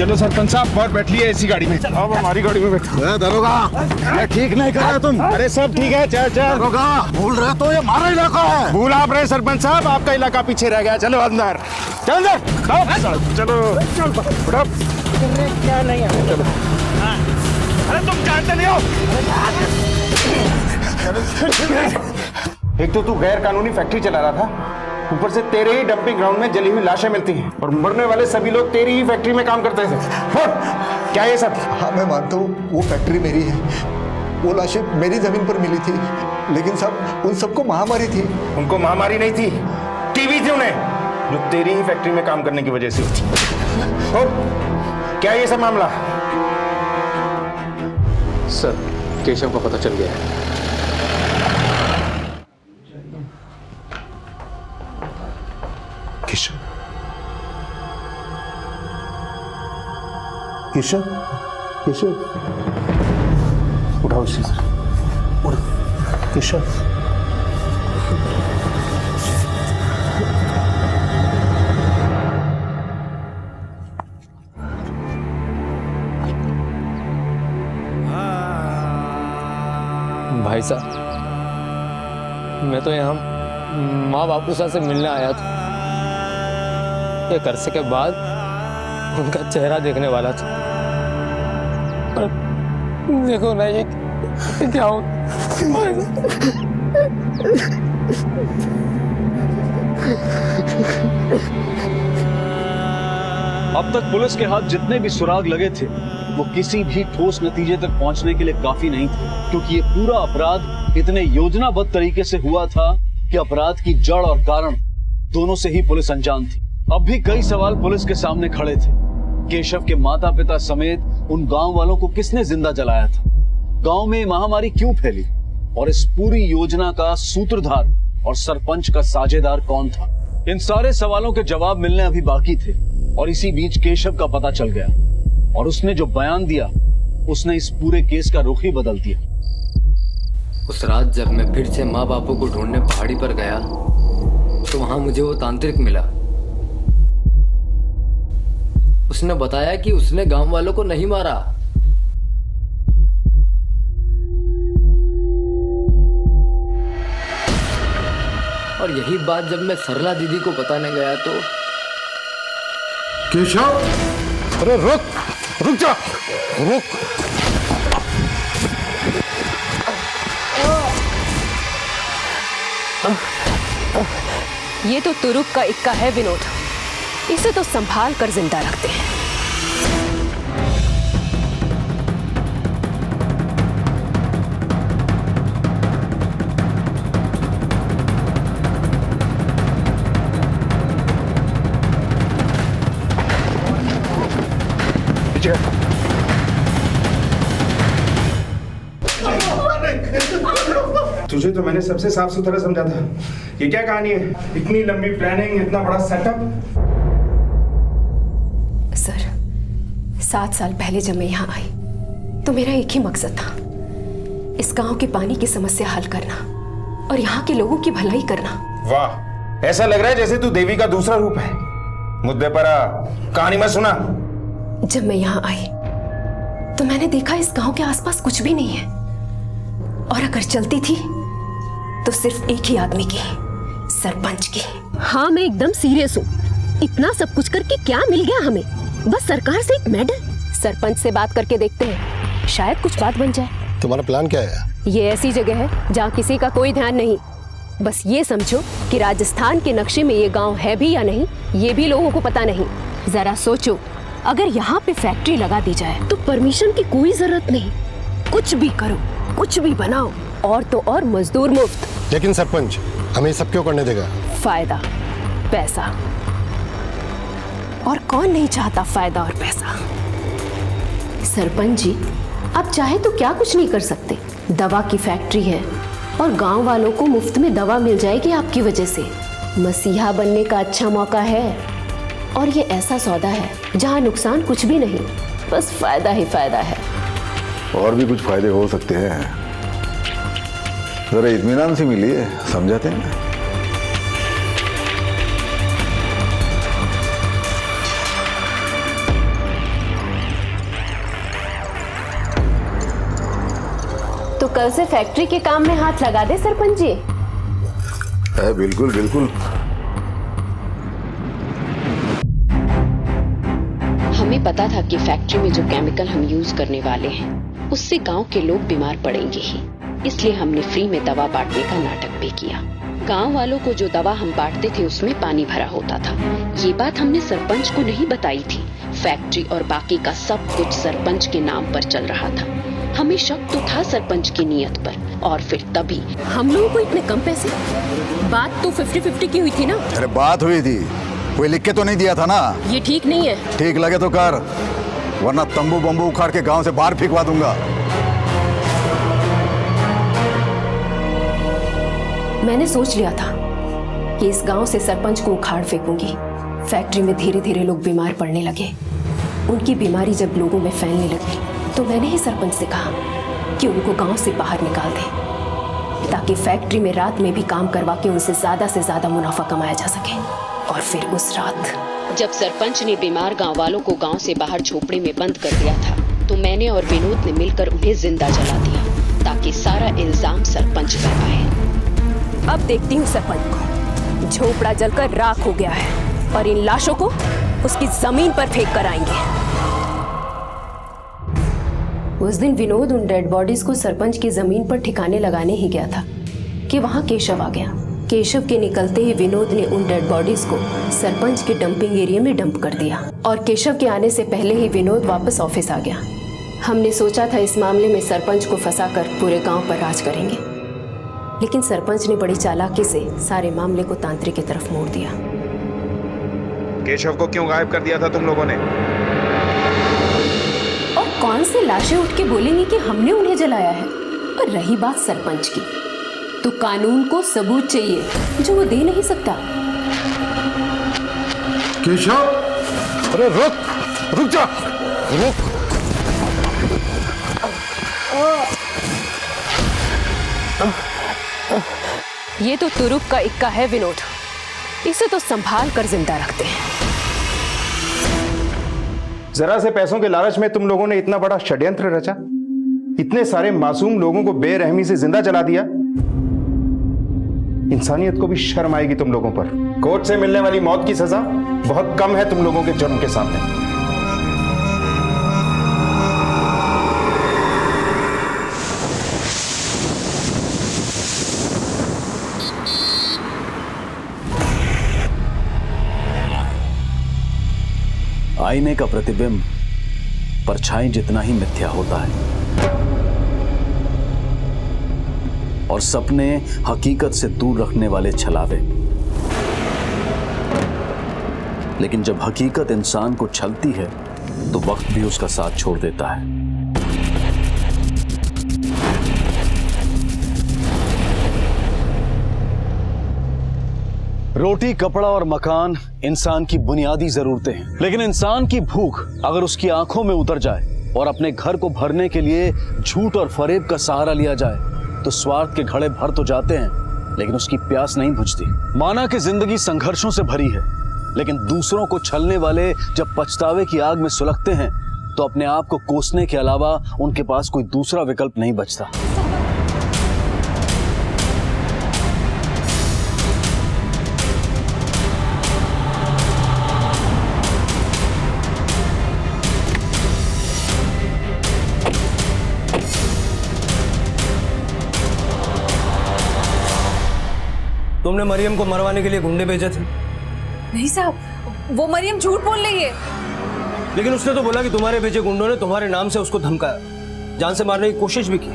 J: चलो सरपंच साहब और बैठ लिए इसी गाड़ी में। अब हमारी गाड़ी में बैठो।
I: दरोगा, ये ठीक नहीं कर रहे तुम।
J: अरे सब ठीक है, चल चल।
I: दरोगा, भूल रहे तो ये हमारा इलाका है।
J: भूल आप रहे सरपंच साहब, आपका इलाका पीछे रह गया। चलो अंदर, चल अंदर, चलो चलो। क्या नहीं है, चलो। अरे तुम जानते नहीं हो। एक तो तू गैर कानूनी फैक्ट्री चला रहा था, ऊपर से तेरे ही डंपिंग ग्राउंड में जली हुई लाशें मिलती हैं और मरने वाले सभी लोग तेरी ही फैक्ट्री में काम करते थे। क्या ये सब?
O: हाँ मैं मानता हूँ वो फैक्ट्री मेरी है, वो लाशें मेरी जमीन पर मिली थी, लेकिन सब उन सबको महामारी थी।
J: उनको महामारी नहीं थी, टीबी थी उन्हें, जो तेरी ही फैक्ट्री में काम करने की वजह से हुई। क्या ये सब मामला?
K: सर, केशव का पता चल गया है।
J: केशव, केशव, केशव, उठाओ इसे सर, उठ, केशव।
A: भाई साहब, मैं तो यहाँ माँ बापू से मिलने आया था। एक अरसे के बाद उनका चेहरा देखने वाला था। पर देखो ना ये क्या हो।
C: अब तक पुलिस के हाथ जितने भी सुराग लगे थे वो किसी भी ठोस नतीजे तक पहुंचने के लिए काफी नहीं थे, क्योंकि ये पूरा अपराध इतने योजनाबद्ध तरीके से हुआ था कि अपराध की जड़ और कारण दोनों से ही पुलिस अनजान थी। अब भी कई सवाल पुलिस के सामने खड़े थे। केशव के माता पिता समेत उन गांव वालों को किसने जिंदा जलाया था? गांव में महामारी क्यों फैली? और इस पूरी योजना का सूत्रधार और सरपंच का साझेदार कौन था? इन सारे सवालों के जवाब मिलने अभी बाकी थे और इसी बीच केशव का पता चल गया और उसने जो बयान दिया उसने इस पूरे केस का रुख ही बदल दिया।
A: उस रात जब मैं फिर से माँ बापू को ढूंढने पहाड़ी पर गया तो वहां मुझे वो तांत्रिक मिला। उसने बताया कि उसने गांव वालों को नहीं मारा, और यही बात जब मैं सरला दीदी को बताने गया तो
O: केशव,
J: अरे रुक जा, रुक।
E: ये तो तुरुक का इक्का है विनोद, इसे तो संभाल कर जिंदा रखते हैं।
J: तुझे तो मैंने सबसे साफ सुथरा समझा था। ये क्या कहानी है? इतनी लंबी प्लानिंग, इतना बड़ा सेटअप।
E: सर, 7 साल पहले जब मैं यहाँ आई तो मेरा एक ही मकसद था, इस गांव के पानी की समस्या हल करना और यहाँ के लोगों की भलाई करना।
J: वाह, ऐसा लग रहा है जैसे तू देवी का दूसरा रूप है। मुद्दे पर आ, कहानी मत सुना।
E: जब मैं यहाँ आई तो मैंने देखा इस गांव के आसपास कुछ भी नहीं है, और अगर चलती थी तो सिर्फ एक ही आदमी की, सरपंच की। हाँ, मैं एकदम सीरियस हूँ। इतना सब कुछ करके क्या मिल गया हमें? बस सरकार से एक मेडल। सरपंच से बात करके देखते हैं, शायद कुछ बात बन जाए।
G: तुम्हारा प्लान क्या है?
E: ये ऐसी जगह है जहाँ किसी का कोई ध्यान नहीं। बस ये समझो कि राजस्थान के नक्शे में ये गांव है भी या नहीं, ये भी लोगों को पता नहीं। जरा सोचो, अगर यहाँ पे फैक्ट्री लगा दी जाए तो परमिशन की कोई जरूरत नहीं, कुछ भी करो, कुछ भी बनाओ, और तो और मजदूर मुफ्त।
G: लेकिन सरपंच हमें सब क्यों करने देगा?
E: फायदा, पैसा, और कौन नहीं चाहता फायदा और पैसा। सरपंच जी, आप चाहे तो क्या कुछ नहीं कर सकते। दवा की फैक्ट्री है और गांव वालों को मुफ्त में दवा मिल जाएगी आपकी वजह से। मसीहा बनने का अच्छा मौका है, और ये ऐसा सौदा है जहां नुकसान कुछ भी नहीं, बस फायदा ही फायदा है।
I: और भी कुछ फायदे हो सकते हैं, जरा इत्मीनान से मिलिए, समझाते हैं।
E: कल से फैक्ट्री के काम में हाथ लगा दे सरपंच जी।
I: बिल्कुल बिल्कुल।
P: हमें पता था कि फैक्ट्री में जो केमिकल हम यूज करने वाले हैं उससे गांव के लोग बीमार पड़ेंगे ही, इसलिए हमने फ्री में दवा बांटने का नाटक भी किया। गांव वालों को जो दवा हम बांटते थे उसमें पानी भरा होता था। ये बात हमने सरपंच को नहीं बताई थी। फैक्ट्री और बाकी का सब कुछ सरपंच के नाम पर चल रहा था। हमें शक तो था सरपंच की नीयत पर, और फिर तभी
E: हम लोगों को इतने कम पैसे, बात तो 50-50 की हुई थी ना।
I: अरे बात हुई थी, कोई लिख के तो नहीं दिया था ना।
E: ये ठीक नहीं है।
I: ठीक लगे तो कर, वरना तंबू बम्बू उखाड़ के गांव से बाहर फेंकवा दूंगा।
E: मैंने सोच लिया था कि इस गांव से सरपंच को उखाड़ फेंकूंगी। फैक्ट्री में धीरे धीरे लोग बीमार पड़ने लगे। उनकी बीमारी जब लोगों में फैलने लगी तो मैंने ही सरपंच से कहा कि उनको गांव से बाहर निकाल दें, ताकि फैक्ट्री में रात में भी काम करवा के उनसे ज्यादा से ज्यादा मुनाफा कमाया जा सके। और फिर उस रात
P: जब सरपंच ने बीमार गांव वालों को गांव से बाहर झोपड़ी में बंद कर दिया था, तो मैंने और विनोद ने मिलकर उन्हें जिंदा जला दिया, ताकि सारा इल्जाम सरपंच पर आए।
E: अब देखती हूँ सरपंच को। झोपड़ा जलकर राख हो गया है और इन लाशों को उसकी जमीन पर फेंक कर आएंगे। उस दिन विनोद उन डेड बॉडीज को सरपंच की जमीन पर ठिकाने लगाने ही गया था कि वहां केशव आ गया। केशव के निकलते ही विनोद ने उन डेड बॉडीज को सरपंच के डंपिंग एरिया में डंप कर दिया, और केशव के आने से पहले ही विनोद वापस ऑफिस आ गया। हमने सोचा था इस मामले में सरपंच को फंसाकर पूरे गांव पर राज करेंगे, लेकिन सरपंच ने बड़ी चालाकी से सारे मामले को तांत्रिक की तरफ मोड़ दिया।
J: केशव को क्यों गायब कर दिया था तुम लोगों ने?
E: और कौन से लाशें उठ के बोलेंगी कि हमने उन्हें जलाया है? और रही बात सरपंच की, तो कानून को सबूत चाहिए जो वो दे नहीं सकता।
G: केशव, अरे रुक जा, रुक।
E: ये तो तुरुप का इक्का है विनोद, इसे तो संभाल कर जिंदा रखते हैं।
J: जरा से पैसों के लालच में तुम लोगों ने इतना बड़ा षड्यंत्र रचा, इतने सारे मासूम लोगों को बेरहमी से जिंदा जला दिया। इंसानियत को भी शर्म आएगी तुम लोगों पर। कोर्ट से मिलने वाली मौत की सजा बहुत कम है तुम लोगों के जुर्म के सामने।
C: आईने का प्रतिबिंब परछाई जितना ही मिथ्या होता है, और सपने हकीकत से दूर रखने वाले छलावे। लेकिन जब हकीकत इंसान को छलती है तो वक्त भी उसका साथ छोड़ देता है। रोटी, कपड़ा और मकान इंसान की बुनियादी जरूरतें हैं, लेकिन इंसान की भूख अगर उसकी आंखों में उतर जाए और अपने घर को भरने के लिए झूठ और फरेब का सहारा लिया जाए तो स्वार्थ के घड़े भर तो जाते हैं, लेकिन उसकी प्यास नहीं बुझती। माना कि जिंदगी संघर्षों से भरी है, लेकिन दूसरों को छलने वाले जब पछतावे की आग में सुलगते हैं तो अपने आप को कोसने के अलावा उनके पास कोई दूसरा विकल्प नहीं बचता।
K: तुमने मरियम को मरवाने के लिए गुंडे भेजे थे?
Q: नहीं साहब, वो मरियम झूठ बोल रही है।
K: लेकिन उसने तो बोला कि तुम्हारे भेजे गुंडों ने तुम्हारे नाम से उसको धमकाया, जान से मारने की कोशिश भी की।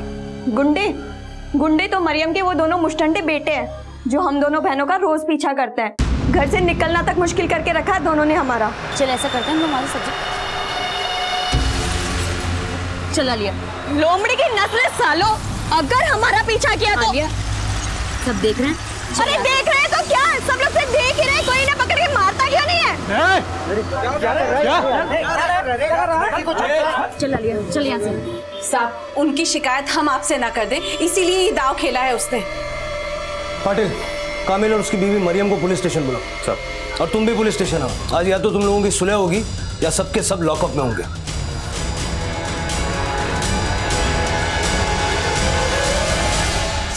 Q: गुंडे तो मरियम के वो दोनों मुश्तंडे बेटे हैं जो हम दोनों बहनों का रोज पीछा करते हैं। घर से निकलना तक मुश्किल करके रखा है दोनों ने हमारा।
L: चल ऐसा करते हैं, हम हमारी सब्जी चला लिया।
Q: लोमड़ी की नस्ल सालो, अगर हमारा पीछा किया तो
L: सब देख रहे हैं।
Q: अरे देख रहे हैं तो क्या, सब लोग से देख ही रहे, कोई ना पकड़ के मारता क्यों नहीं है?
L: चला लिया, चल यहाँ से।
Q: साहब, उनकी शिकायत हम आपसे ना कर दें, इसीलिए ये दाव खेला है उसने।
K: पाटिल, कामिल और उसकी बीवी मरियम को पुलिस स्टेशन बुलाओ। सर। और तुम भी पुलिस स्टेशन आओ। आज या तो तुम लोगों की सुलह होगी या सबके सब लॉकअप में होंगे।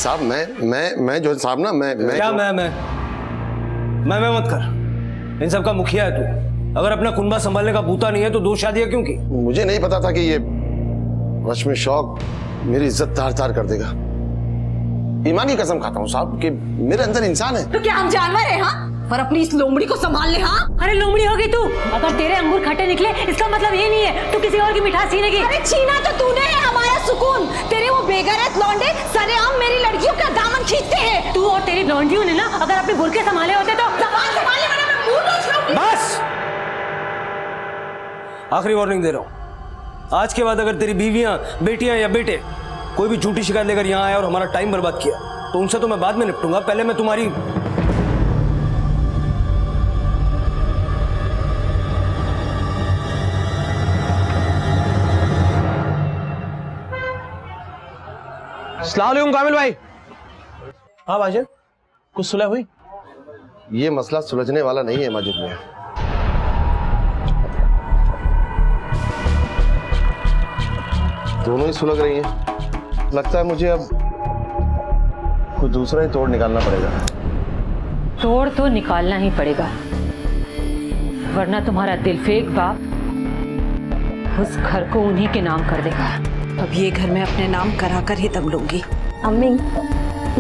R: साहब मैं जो साहब ना मैं
K: क्या मैं मत कर। इन सब का मुखिया है तू। अगर अपना कुनबा संभालने का बूता नहीं है तो दो शादियां क्यों की?
R: मुझे नहीं पता था कि ये रश्मि शौक मेरी इज्जत तार तार कर देगा। ईमान की कसम खाता हूँ साहब कि मेरे अंदर इंसान है।
S: तो क्या हम जानवर हैं? हाँ, और अपनी इस लोमड़ी को संभाल ले। हाँ, अरे लोमड़ी होगी तू। अगर तेरे अंगूर खट्टे निकले इसका मतलब ये नहीं है तू किसी और की मिठास छीनेगी। अरे छीना तो तूने है हमारा सुकून। तेरे वो बेगैरत लौंडे सरेआम मेरी लड़कियों का दामन खींचते हैं। तू और तेरी लौंडियों ने ना अगर अपने बुरके संभाले होते तो संभालने वाला मैं मुंह नोच लूंगी।
K: बस, आखिरी वार्निंग दे रहा हूँ। आज के बाद अगर तेरी बीवियां, बेटियां या बेटे कोई भी झूठी शिकायत लेकर यहाँ आया और हमारा टाइम बर्बाद किया तो उनसे तो मैं बाद में निपटूंगा। पहले मैं तुम्हारी
J: अस्सलाम वालेकुम कामिल भाई। हाँ माजिद, कुछ सुलह हुई?
R: ये मसला सुलझने वाला नहीं है माजिद में। दोनों ही सुलग रही हैं। लगता है मुझे अब कुछ दूसरा ही तोड़ निकालना पड़ेगा।
S: तोड़ तो निकालना ही पड़ेगा, वरना तुम्हारा दिलफेक बाप उस घर को उन्हीं के नाम कर देगा।
T: अब ये घर मैं अपने नाम करा कर ही दम लूंगी।
Q: अम्मी,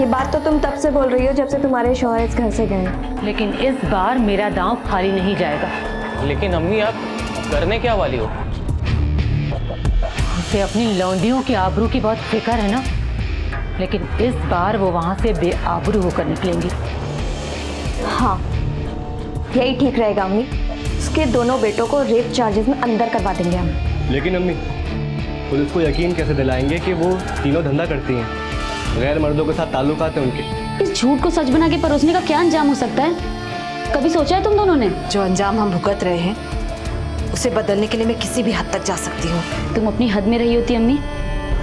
Q: ये बात तो तुम तब से बोल रही हो जब से तुम्हारे शौहर इस घर से गए।
S: लेकिन इस बार मेरा दांव खाली नहीं जाएगा।
K: लेकिन अम्मी आप करने क्या वाली हो?
S: उसे अपनी लौंडियों की आबरू की बहुत फिक्र है ना, लेकिन इस बार वो वहां से बेआबरू होकर निकलेंगी।
Q: हाँ, यही ठीक रहेगा अम्मी। उसके दोनों बेटों को रेप चार्जेस में अंदर करवा देंगे हम।
K: लेकिन अम्मी, पुलिस को यकीन कैसे दिलाएंगे कि वो तीनों धंधा करती हैं? गैर मर्दों के साथ ताल्लुकात हैं उनके।
U: इस झूठ को सच बना के परोसने का क्या अंजाम हो सकता है? कभी सोचा है तुम दोनों ने?
T: जो अंजाम हम भुगत रहे हैं उसे बदलने के लिए मैं किसी भी हद तक जा सकती हूँ।
U: तुम अपनी हद में रही होती अम्मी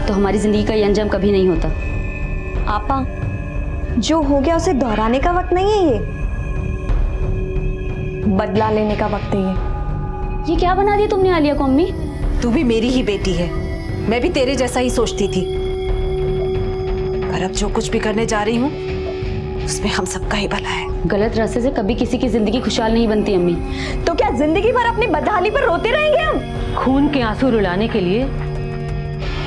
U: तो हमारी जिंदगी का ये अंजाम कभी नहीं होता।
Q: आपा, जो हो गया उसे दोहराने का वक्त नहीं है, ये बदला लेने का वक्त है।
U: ये क्या बना दिया तुमने आलिया को अम्मी?
T: तू भी मेरी ही बेटी है, मैं भी तेरे जैसा ही सोचती थी। पर अब जो कुछ भी करने जा रही हूँ उसमें हम सबका ही भला है।
U: गलत रास्ते से कभी किसी की जिंदगी खुशहाल नहीं बनती अम्मी।
Q: तो क्या जिंदगी भर अपनी बदहाली पर रोते रहेंगे हम?
S: खून के आंसू रुलाने के लिए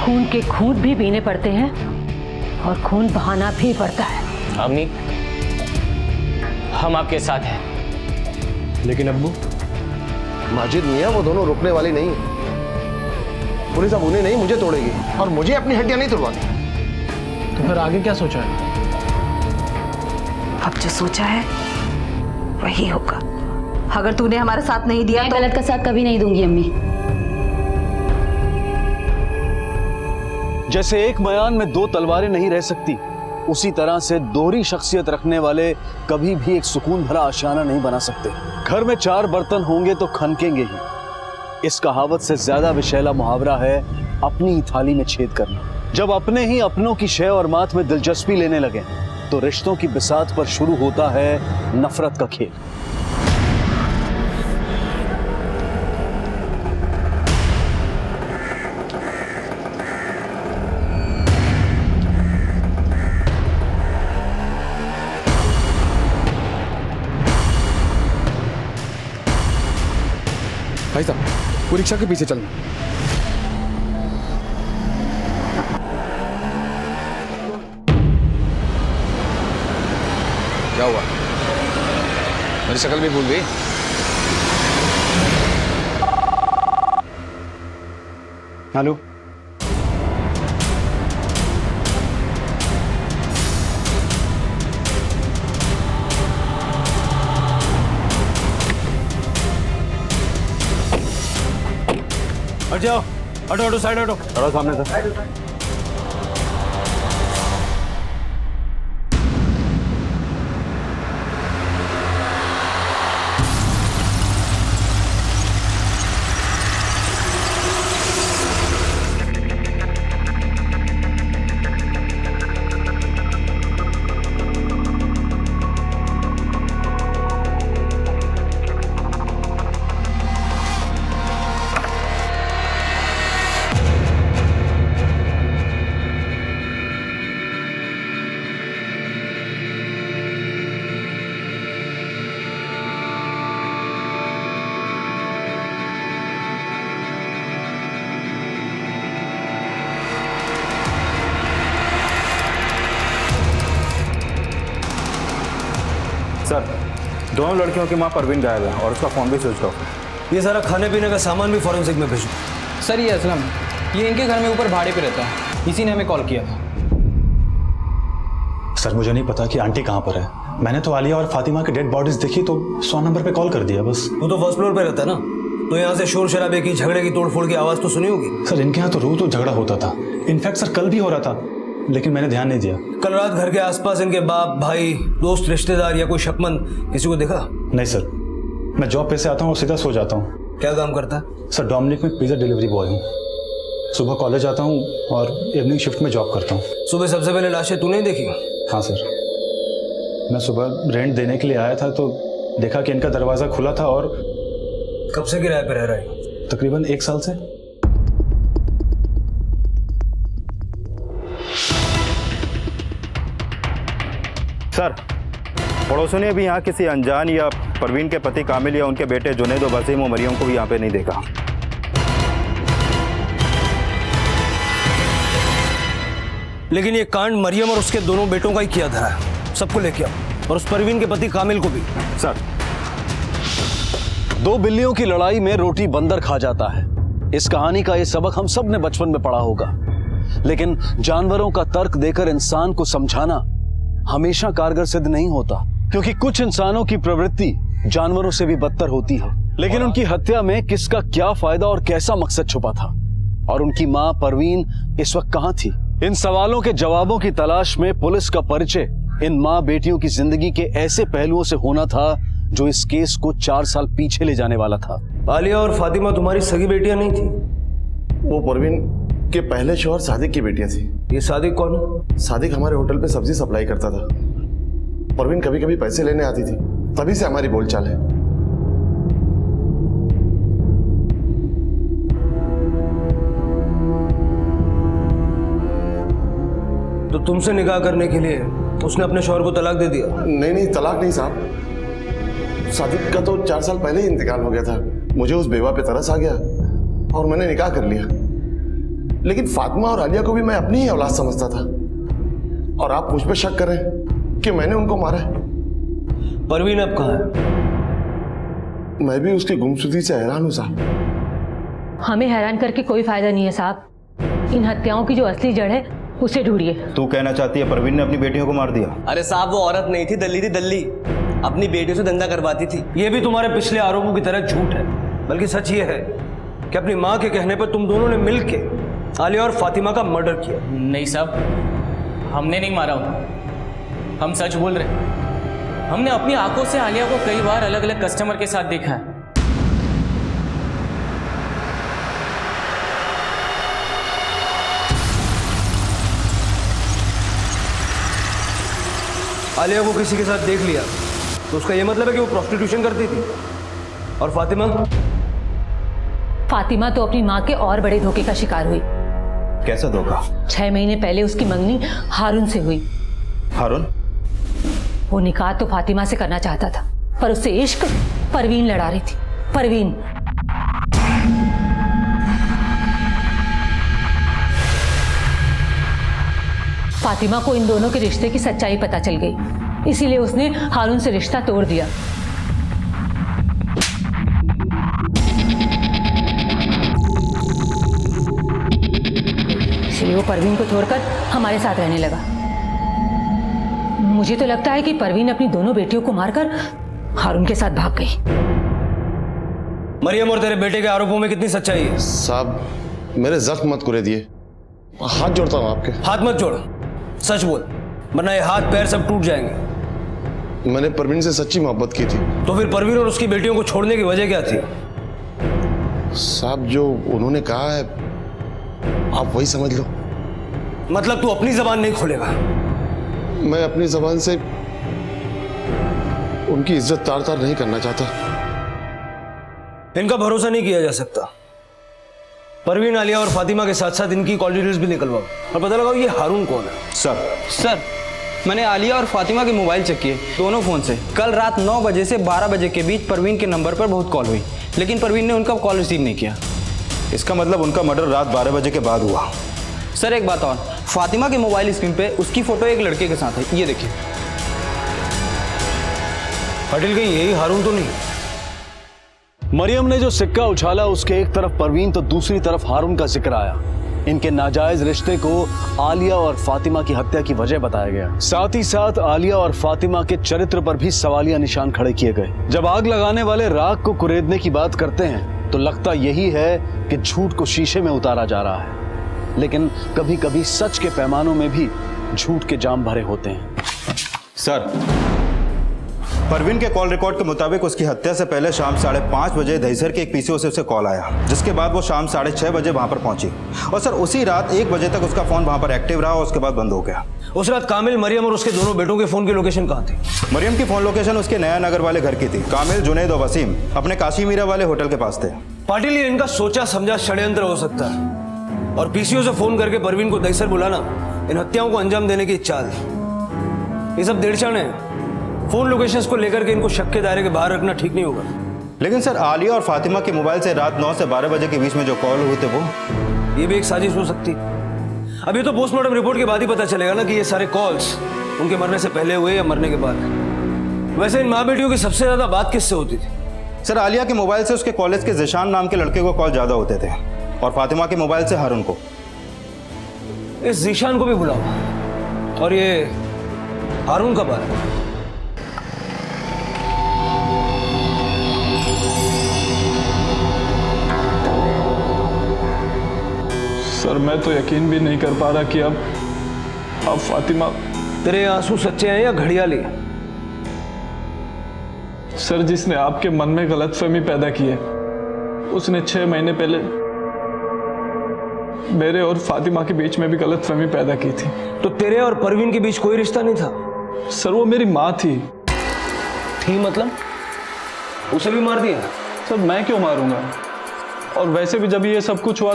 S: खून के खूंट भी पीने पड़ते हैं और खून बहाना भी पड़ता है।
K: अम्मी, हम आपके साथ हैं। लेकिन अब्बू,
R: माजिद मियां वो दोनों रुकने वाली नहीं है। पुलिस अब उन्हें नहीं मुझे तोड़ेगी और मुझे अपनी हड्डियां नहीं तोड़वाती।
K: तो फिर आगे क्या सोचा है?
T: अब जो सोचा है वही होगा। अगर तूने हमारा साथ नहीं दिया तो
U: गलत का साथ कभी नहीं दूंगी अम्मी।
C: जैसे एक मयान में दो तलवारें नहीं रह सकती, उसी तरह से दोहरी शख्सियत रखने वाले कभी भी एक सुकून भरा आशियाना नहीं बना सकते। घर में चार बर्तन होंगे तो खनकेंगे ही। इस कहावत से ज्यादा विशैला मुहावरा है अपनी ही थाली में छेद करना। जब अपने ही अपनों की शय और मात में दिलचस्पी लेने लगे तो रिश्तों की बिसात पर शुरू होता है नफरत का खेल।
D: भाई साहब, वो रिक्शा के पीछे चलना।
M: क्या हुआ? मेरी शक्ल भी भूल गई?
F: हेलो,
K: हट जाओ, हटो हटो, साइड हटो।
J: थोड़ा सामने से। सर, दोनों लड़कियों की मां परवीन गायब है और उसका फोन भी स्विच ऑफ है।
H: ये सारा खाने पीने का सामान भी फॉरेंसिक में भेजो।
V: सर ये असलम, ये इनके घर में ऊपर भाड़े पे रहता है, इसी ने हमें कॉल किया था।
N: सर मुझे नहीं पता कि आंटी कहाँ पर है। मैंने तो आलिया और फातिमा की डेड बॉडीज देखी तो 100 नंबर पे कॉल कर दिया बस।
H: वो तो फर्स्ट फ्लोर पे रहता है ना, तो यहाँ से शोर शराबे की, झगड़े की, तोड़फोड़ की आवाज तो सुनी होगी।
N: सर इनके यहाँ तो रोज तो झगड़ा होता था, इनफैक्ट सर कल भी हो रहा था, लेकिन मैंने ध्यान नहीं दिया।
H: कल रात घर के आसपास इनके बाप, भाई, दोस्त, रिश्तेदार या कोई शक्मंद किसी को देखा?
N: नहीं सर, मैं जॉब पे से आता हूँ और सीधा सो जाता हूँ।
H: क्या काम करता है?
N: सर डोमिनिक में पिज्जा डिलीवरी बॉय हूँ। सुबह कॉलेज आता हूँ और इवनिंग शिफ्ट में जॉब करता हूँ।
H: सुबह सबसे पहले लाशें तूने देखी?
N: हाँ सर, मैं सुबह रेंट देने के लिए आया था तो देखा कि इनका दरवाज़ा खुला था। और
H: कब से किराए पे रह रहा है?
N: तकरीबन 1 साल से।
J: सर, पड़ोसियों ने भी यहाँ किसी अनजान या परवीन के पति कामिल या उनके बेटे जुनैद और वसीम और मरियम को भी यहाँ पे नहीं देखा।
H: लेकिन ये कांड मरियम और उसके दोनों बेटों का ही किया धरा है। सबको लेके आओ, और उस परवीन के पति कामिल को भी।
C: सर, 2 बिल्लियों की लड़ाई में रोटी बंदर खा जाता है। इस कहानी का ये सबक हम सब ने बचपन में पढ़ा होगा, लेकिन जानवरों का तर्क देकर इंसान को समझाना हमेशा कारगर सिद्ध नहीं होता, क्योंकि कुछ इंसानों की प्रवृत्ति जानवरों से भी बदतर होती है। लेकिन उनकी हत्या में किसका क्या फायदा और कैसा मकसद छुपा था, और उनकी मां परवीन इस वक्त कहां थी? इन सवालों के जवाबों की तलाश में पुलिस का परिचय इन मां बेटियों की जिंदगी के ऐसे पहलुओं से होना था जो इस केस को 4 साल पीछे ले जाने वाला था।
H: आलिया और फातिमा तुम्हारी सगी बेटियां नहीं थी?
R: वो परवीन के पहले शौहर सादिक की बेटियां थी।
H: ये सादिक कौन है?
R: सादिक हमारे होटल पे सब्जी सप्लाई करता था। परवीन कभी कभी पैसे लेने आती थी, तभी से हमारी बोलचाल है।
H: तो तुमसे निकाह करने के लिए उसने अपने शौहर को तलाक दे दिया?
R: नहीं, तलाक नहीं साहब। सादिक का तो 4 साल पहले ही इंतकाल हो गया था। मुझे उस बेवा पे तरस आ गया और मैंने निकाह कर लिया। लेकिन फातिमा और आलिया को भी मैं अपनी ही औलाद समझता था, और आप मुझ पे शक कर रहे हैं कि मैंने उनको मारा है।
H: परवीन अब कहाँ है?
R: मैं भी उसकी गुमशुदगी से हैरान हूं साहब।
S: हमें हैरान करके कोई फायदा नहीं है साहब। इन हत्याओं की जो असली जड़ है उसे ढूंढिए।
J: तू कहना चाहती है परवीन ने अपनी बेटियों को मार दिया?
W: अरे साहब, वो औरत नहीं थी, दल्ली थी, दल्ली। अपनी बेटियों से धंधा करवाती थी।
H: ये भी तुम्हारे पिछले आरोपों की तरह झूठ है, बल्कि सच ये है कि अपनी माँ के कहने पर तुम दोनों ने मिलके आलिया और फातिमा का मर्डर किया।
W: नहीं साहब, हमने नहीं मारा उन्हें। हम सच बोल रहे हैं। हमने अपनी आंखों से आलिया को कई बार अलग अलग कस्टमर के साथ देखा है।
H: आलिया को किसी के साथ देख लिया तो उसका यह मतलब है कि वो प्रोस्टिट्यूशन करती थी। और फातिमा?
S: फातिमा तो अपनी माँ के और बड़े धोखे का शिकार हुई।
J: कैसा धोखा?
S: 6 महीने पहले उसकी मंगनी हारून से हुई।
J: हारून?
S: वो निकाह तो फातिमा से करना चाहता था, पर उससे इश्क परवीन लड़ा रही थी। परवीन फातिमा को इन दोनों के रिश्ते की सच्चाई पता चल गई, इसीलिए उसने हारून से रिश्ता तोड़ दिया। इसलिए वो परवीन को छोड़कर हमारे साथ रहने लगा। मुझे तो लगता है कि परवीन अपनी दोनों बेटियों को मारकर हारून के साथ भाग गई।
H: मरियम और तेरे बेटे के आरोपों में कितनी सच्चाई है?
R: साहब, मेरे जख्म मत कुरे दिए, हाथ जोड़ता हूं आपके।
H: हाथ मत जोड़, सच बोल, वरना ये हाथ पैर सब टूट जाएंगे।
R: मैंने परवीन से सच्ची मोहब्बत की थी।
H: तो फिर परवीन और उसकी बेटियों को छोड़ने की वजह क्या थी?
R: साहब, जो उन्होंने कहा है आप वही समझ लो।
H: मतलब तू अपनी जबान नहीं खोलेगा?
R: मैं अपनी जबान से उनकी इज्जत तार तार नहीं करना चाहता।
H: इनका भरोसा नहीं किया जा सकता। परवीन, आलिया और फातिमा के साथ साथ इनकी कॉल डिटेल्स भी निकलवाओ और पता लगाओ ये हारून कौन है।
V: सर, मैंने आलिया और फातिमा के मोबाइल चेक किए, दोनों फोन से। कल रात 9 बजे से 12 बजे के बीच परवीन के नंबर पर बहुत कॉल हुई, लेकिन परवीन ने उनका कॉल रिसीव नहीं किया।
J: इसका मतलब उनका मर्डर रात 12 बजे के बाद हुआ।
V: सर एक बात और, फातिमा के मोबाइल स्क्रीन पे उसकी फोटो एक लड़के के साथ है, ये देखिए।
H: पाटिल कहीं यही हारून तो नहीं?
C: मरियम ने जो सिक्का उछाला उसके एक तरफ परवीन तो दूसरी तरफ हारून का जिक्र आया। इनके नाजायज रिश्ते को आलिया और फातिमा की हत्या की वजह बताया गया। साथ ही साथ आलिया और फातिमा के चरित्र पर भी सवालिया निशान खड़े किए गए। जब आग लगाने वाले राख को कुरेदने की बात करते हैं तो लगता यही है कि झूठ को शीशे में उतारा जा रहा है, लेकिन कभी कभी सच के पैमानों में भी झूठ के जाम भरे होते हैं।
D: सर, परवीन के कॉल रिकॉर्ड के मुताबिक उसकी हत्या से पहले शाम 5:30 बजे दहीसर के एक पीसीओ से उसे कॉल आया, जिसके बाद वो शाम 6:30 बजे वहां पर पहुंची और सर उसी रात 1 बजे तक उसका फोन वहां पर एक्टिव रहा और उसके बाद बंद हो गया।
H: उस रात कामिल, मरियम और उसके दोनों बेटों के फोन की लोकेशन कहाँ थी?
D: मरियम की फोन लोकेशन उसके नया नगर वाले घर की थी। कामिल, जुनैद और वसीम अपने काशी मीरा वाले होटल के पास थे।
H: पाटिल, ये इनका सोचा समझा षड्यंत्र हो सकता है और पीसीओ से फोन करके परवीन को दहीसर बुलाना इन हत्याओं को अंजाम देने की चाल। ये सब देड़चन है। फोन लोकेशंस को लेकर के इनको शक के दायरे के बाहर रखना ठीक नहीं होगा।
D: लेकिन सर, आलिया और फातिमा के मोबाइल से रात 9 से 12 बजे के बीच में जो कॉल हुए थे
H: ये भी एक साजिश हो सकती। अब ये तो पोस्टमार्टम रिपोर्ट के बाद ही पता चलेगा ना कि ये सारे कॉल्स उनके मरने से पहले हुए या मरने के बाद। वैसे इन माँ बेटियों की सबसे ज्यादा बात किससे होती थी?
D: सर, आलिया के मोबाइल से उसके कॉलेज के जिशान नाम के लड़के को कॉल ज्यादा होते थे और फातिमा के मोबाइल से हारून को।
H: इस जिशान को भी बुलाओ और ये हारून कब आ रहा है?
A: सर, मैं तो यकीन भी नहीं कर पा रहा कि अब फातिमा।
H: तेरे आंसू सच्चे हैं या घड़ियाली?
A: सर, जिसने आपके मन में गलतफहमी पैदा की है उसने 6 महीने पहले मेरे और फातिमा के बीच में भी गलतफहमी पैदा की थी।
H: तो तेरे और परवीन के बीच कोई रिश्ता नहीं था?
A: सर, वो मेरी माँ थी।
H: मतलब उसे भी मार दिया?
A: सर, मैं क्यों मारूंगा? और वैसे भी जब ये सब कुछ हुआ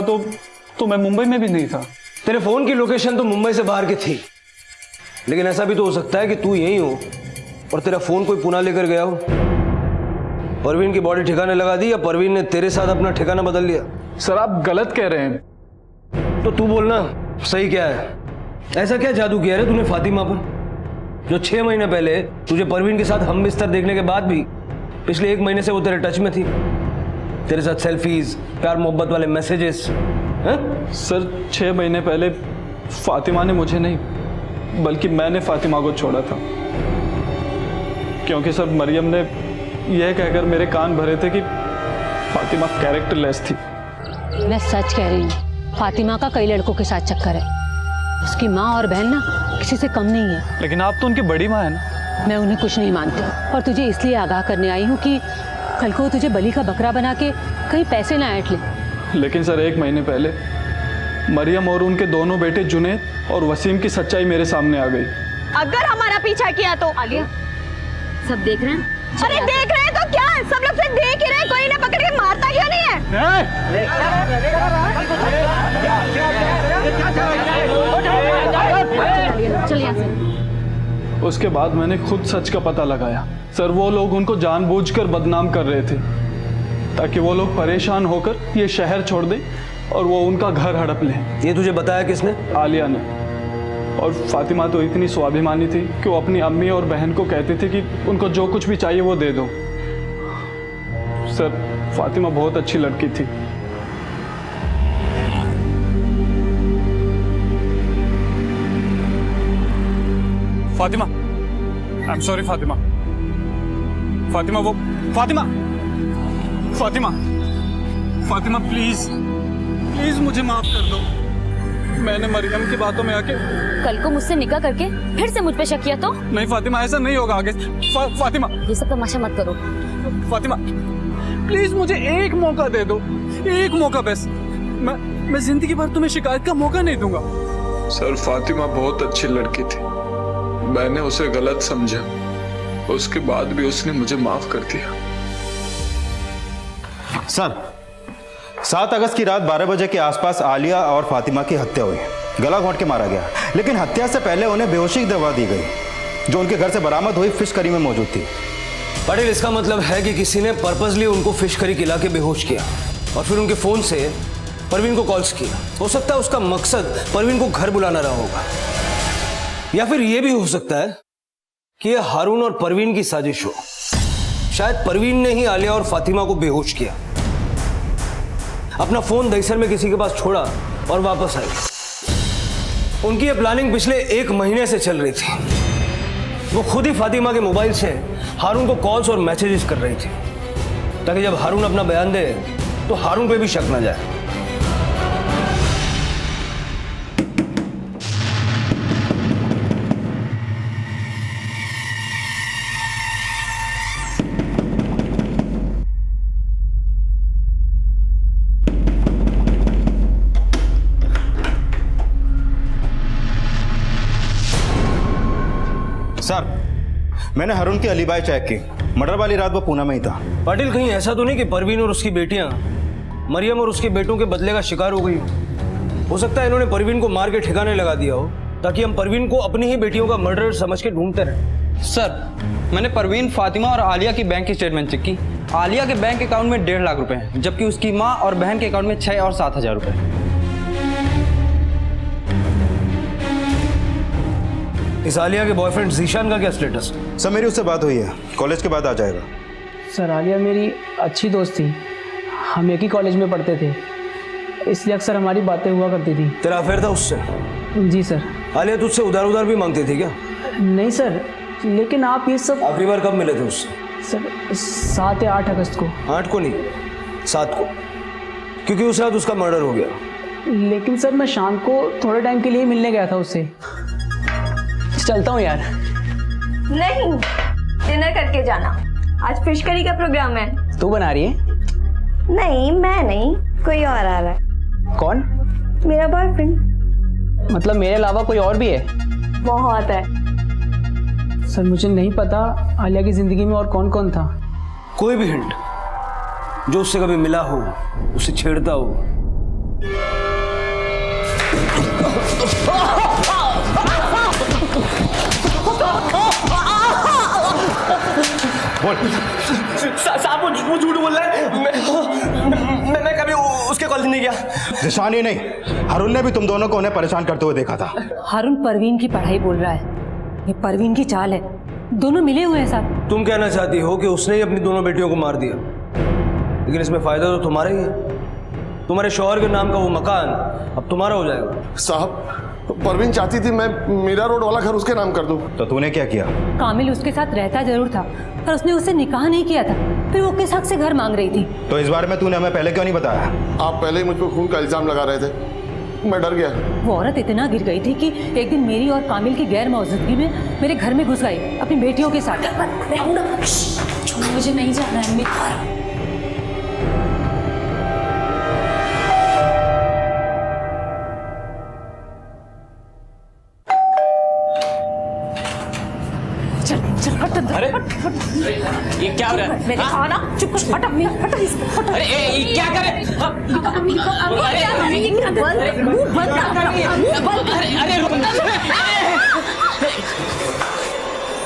A: तो मैं मुंबई में भी नहीं था।
H: तेरे फोन की लोकेशन तो मुंबई से बाहर की थी, लेकिन ऐसा भी तो हो सकता है कि तू यहीं हो और तेरा फोन कोई पुणे लेकर गया हो। परवीन की बॉडी ठिकाने लगा दी या परवीन ने तेरे साथ अपना ठिकाना बदल लिया?
A: सर, आप गलत कह रहे हैं।
H: तो तू बोलना सही क्या है? ऐसा क्या जादू किया रे तूने फातिमा पर, जो 6 महीने पहले तुझे परवीन के साथ हम बिस्तर देखने के बाद भी पिछले 1 महीने से वो तेरे टच में थी? तेरे साथ सेल्फीज, प्यार मोहब्बत वाले मैसेजेस।
A: सर, 6 महीने पहले फातिमा ने मुझे नहीं बल्कि मैंने फातिमा को छोड़ा था, क्योंकि सर मरियम ने यह कहकर मेरे कान भरे थे कि फातिमा कैरेक्टरलेस थी।
S: मैं सच कह रही हूँ, फातिमा का कई लड़कों के साथ चक्कर है। उसकी माँ और बहन ना किसी से कम नहीं है।
A: लेकिन आप तो उनकी बड़ी माँ है ना।
S: मैं उन्हें कुछ नहीं मानती और तुझे इसलिए आगाह करने आई हूँ कि कल को तुझे बलि का बकरा बना के कहीं पैसे ना ऐंठ ले।
A: लेकिन सर, 1 महीने पहले मरियम और उनके दोनों बेटे जुनैद और वसीम की सच्चाई मेरे सामने आ गई।
Q: अगर हमारा पीछा किया तो
U: आलिया, सब देख रहे हैं?
Q: अरे देख रहे हैं तो क्या है? सब लोग से देख ही रहे हैं, कोई इन्हें पकड़ के मारता क्यों नहीं है?
U: चल यहाँ से।
A: उसके बाद मैंने खुद सच का पता लगाया। सर, वो लोग उनको जानबूझकर बदनाम कर रहे थे ताकि वो लोग परेशान होकर ये शहर छोड़ दें और वो उनका घर हड़प लें।
H: ये तुझे बताया किसने?
A: आलिया ने। और फातिमा तो इतनी स्वाभिमानी थी कि वो अपनी अम्मी और बहन को कहती थी कि उनको जो कुछ भी चाहिए वो दे दो। सर, फातिमा बहुत अच्छी लड़की थी। Fatima, I am sorry Fatima. Fatima, वो फातिमा फातिमा फातिमा प्लीज प्लीज मुझे माफ कर दो। मैंने मरियम की बातों में आके
U: कल को मुझसे निकाह करके फिर से मुझ पे शक किया तो?
A: नहीं फातिमा, ऐसा नहीं होगा आगे। फातिमा,
U: ये सब तमाशा मत करो।
A: फातिमा प्लीज मुझे एक मौका दे दो, एक मौका बस। मैं जिंदगी भर तुम्हें शिकायत का मौका नहीं दूंगा।
B: सर, फातिमा बहुत अच्छी लड़की थी। मैंने उसे गलत समझा, उसके बाद भी उसने मुझे माफ कर दिया।
D: सर, 7 अगस्त की रात 12 बजे के आसपास आलिया और फातिमा की हत्या हुई। गला घोंट के मारा गया, लेकिन हत्या से पहले उन्हें बेहोशी की दवा दी गई जो उनके घर से बरामद हुई फिश करी में मौजूद थी।
H: पटेल, इसका मतलब है कि किसी ने पर्पसली उनको फिश करी खिला के बेहोश किया और फिर उनके फोन से परवीन को कॉल्स किया। हो सकता है उसका मकसद परवीन को घर बुलाना रहा होगा, या फिर यह भी हो सकता है कि यह हारून और परवीन की साजिश हो। शायद परवीन ने ही आलिया और फातिमा को बेहोश किया, अपना फोन दहीसर में किसी के पास छोड़ा और वापस आई। उनकी ये प्लानिंग पिछले 1 महीने से चल रही थी। वो खुद ही फातिमा के मोबाइल से हारून को कॉल्स और मैसेजेस कर रही थी, ताकि जब हारून अपना बयान दे तो हारून पे भी शक न जाए।
J: सर, मैंने हारून की अलीबाई चेक की। मर्डर वाली रात वो पूना में ही था।
H: पाटिल, कहीं ऐसा तो नहीं कि परवीन और उसकी बेटियां मरियम और उसके बेटों के बदले का शिकार हो गई हो सकता है इन्होंने परवीन को मार के ठिकाने लगा दिया हो, ताकि हम परवीन को अपनी ही बेटियों का मर्डर समझ के ढूंढते रहे।
V: सर, मैंने परवीन, फातिमा और आलिया की बैंक की स्टेटमेंट चेक की। आलिया के बैंक अकाउंट में 1.5 लाख रुपए हैं, जबकि उसकी माँ और बहन के अकाउंट में 6 और 7 हजार रुपए।
H: इस आलिया के बॉयफ्रेंड जीशान का क्या स्टेटस?
J: सर, मेरी उससे बात हुई है, कॉलेज के बाद आ जाएगा।
I: सर, आलिया मेरी अच्छी दोस्त थी, हम एक ही कॉलेज में पढ़ते थे, इसलिए अक्सर हमारी बातें हुआ करती थी।
H: तेरा अफेयर था उससे?
I: जी सर।
H: आलिया तुझसे उधार भी मांगती थी क्या?
I: नहीं सर, लेकिन आप ये सब।
H: आखिरी बार कब मिले थे उससे?
I: सर, 7 या 8 अगस्त को।
H: 8 को नहीं, 7 को, क्योंकि उस रात उसका मर्डर हो गया।
I: लेकिन सर, मैं शाम को थोड़े टाइम के लिए मिलने गया था उससे। चलता हूँ यार।
Q: नहीं, डिनर करके जाना, आज फिश करी का प्रोग्राम है।
I: तू बना रही है?
Q: नहीं, मैं नहीं, कोई और आ रहा है।
I: कौन?
Q: मेरा बॉयफ्रेंड।
I: मतलब मेरे अलावा कोई और भी है?
Q: बहुत है
I: सर। मुझे नहीं पता आलिया की जिंदगी में और कौन कौन था।
H: कोई भी हिंट जो उससे कभी मिला हो, उसे छेड़ता हो।
V: साहब, वो झूठ बोल रहा है। मैं कभी उसके कॉलेज नहीं गया।
J: जिशान ही नहीं, हारून ने भी तुम दोनों को उन्हें परेशान करते हुए देखा था।
S: हारून परवीन की पढ़ाई बोल रहा है, ये परवीन की चाल है। दोनों मिले हुए हैं साहब।
H: तुम कहना चाहती हो कि उसने ही अपनी दोनों बेटियों को मार दिया, लेकिन इसमें फायदा तो तुम्हारा ही है। तुम्हारे शौहर के नाम का वो मकान अब तुम्हारा हो जाएगा।
R: साहब, परवीन चाहती थी मैं मीरा रोड वाला घर उसके नाम कर दूं।
J: तो तूने क्या किया?
S: कामिल उसके साथ रहता जरूर था, पर उसने उससे निकाह नहीं किया था। फिर वो किस हक से घर मांग रही थी?
J: तो इस बारे में तूने हमें पहले क्यों नहीं बताया?
R: आप पहले ही मुझ पर खून का इल्जाम लगा रहे थे, मैं डर गया।
S: वो औरत इतना गिर गई थी कि एक दिन मेरी और कामिल की गैर मौजूदगी में मेरे घर में घुस गई अपनी बेटियों के साथ।
U: मुझे नहीं जाना है।
W: अरे ये क्या हो रहा है?
S: मैंने कहा ना, चुप कर, हटा इसको।
W: अरे ये क्या कर रहे?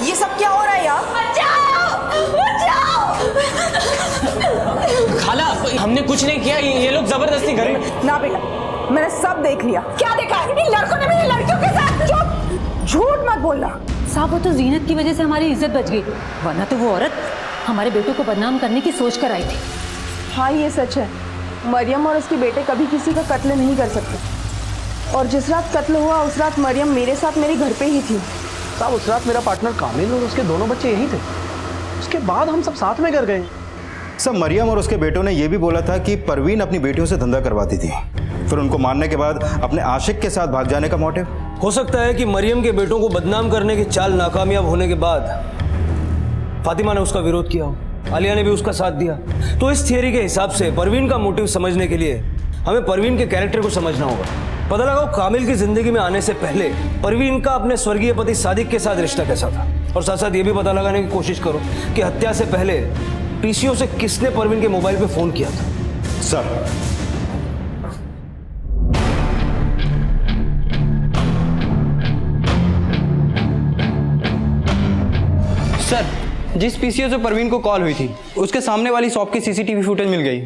S: ये सब क्या हो रहा है यार?
W: खाला, हमने कुछ नहीं किया, ये लोग जबरदस्ती घर में।
S: ना बेटा, मैंने सब देख लिया। क्या देखा है? इन लड़कों ने मेरी लड़कियों के साथ। चुप, झूठ मत बोलना। साहब, वो तो जीनत की वजह से हमारी इज्जत बच गई, वरना तो वो औरत हमारे बेटों को बदनाम करने की सोच कर आई थी।
O: हाँ, ये सच है। मरियम और उसके बेटे कभी किसी का कत्ल नहीं कर सकते, और जिस रात कत्ल हुआ उस रात मरियम मेरे साथ मेरे घर पे ही थी।
F: साहब, उस रात मेरा पार्टनर कामिल और उसके दोनों बच्चे यहीं थे। उसके बाद हम सब साथ में घर गए।
J: सब मरियम और उसके बेटों ने यह भी बोला था कि परवीन अपनी बेटियों से धंधा करवाती थी, फिर उनको मारने के बाद अपने आशिक के साथ भाग जाने का मोटिव।
H: हो सकता है कि मरियम के बेटों को बदनाम करने की चाल नाकामयाब होने के बाद फातिमा ने उसका विरोध किया हो, आलिया ने भी उसका साथ दिया। तो इस थियरी के हिसाब से परवीन का मोटिव समझने के लिए हमें परवीन के कैरेक्टर को समझना होगा। पता लगाओ कामिल की जिंदगी में आने से पहले परवीन का अपने स्वर्गीय पति सादिक के साथ रिश्ता कैसा था, और साथ साथ ये भी पता लगाने की कोशिश करो कि हत्या से पहले पीसीओ से किसने परवीन के मोबाइल पे फोन किया था।
V: सर, जिस पीसीओ से परवीन को कॉल हुई थी उसके सामने वाली शॉप की सीसीटीवी फुटेज मिल गई।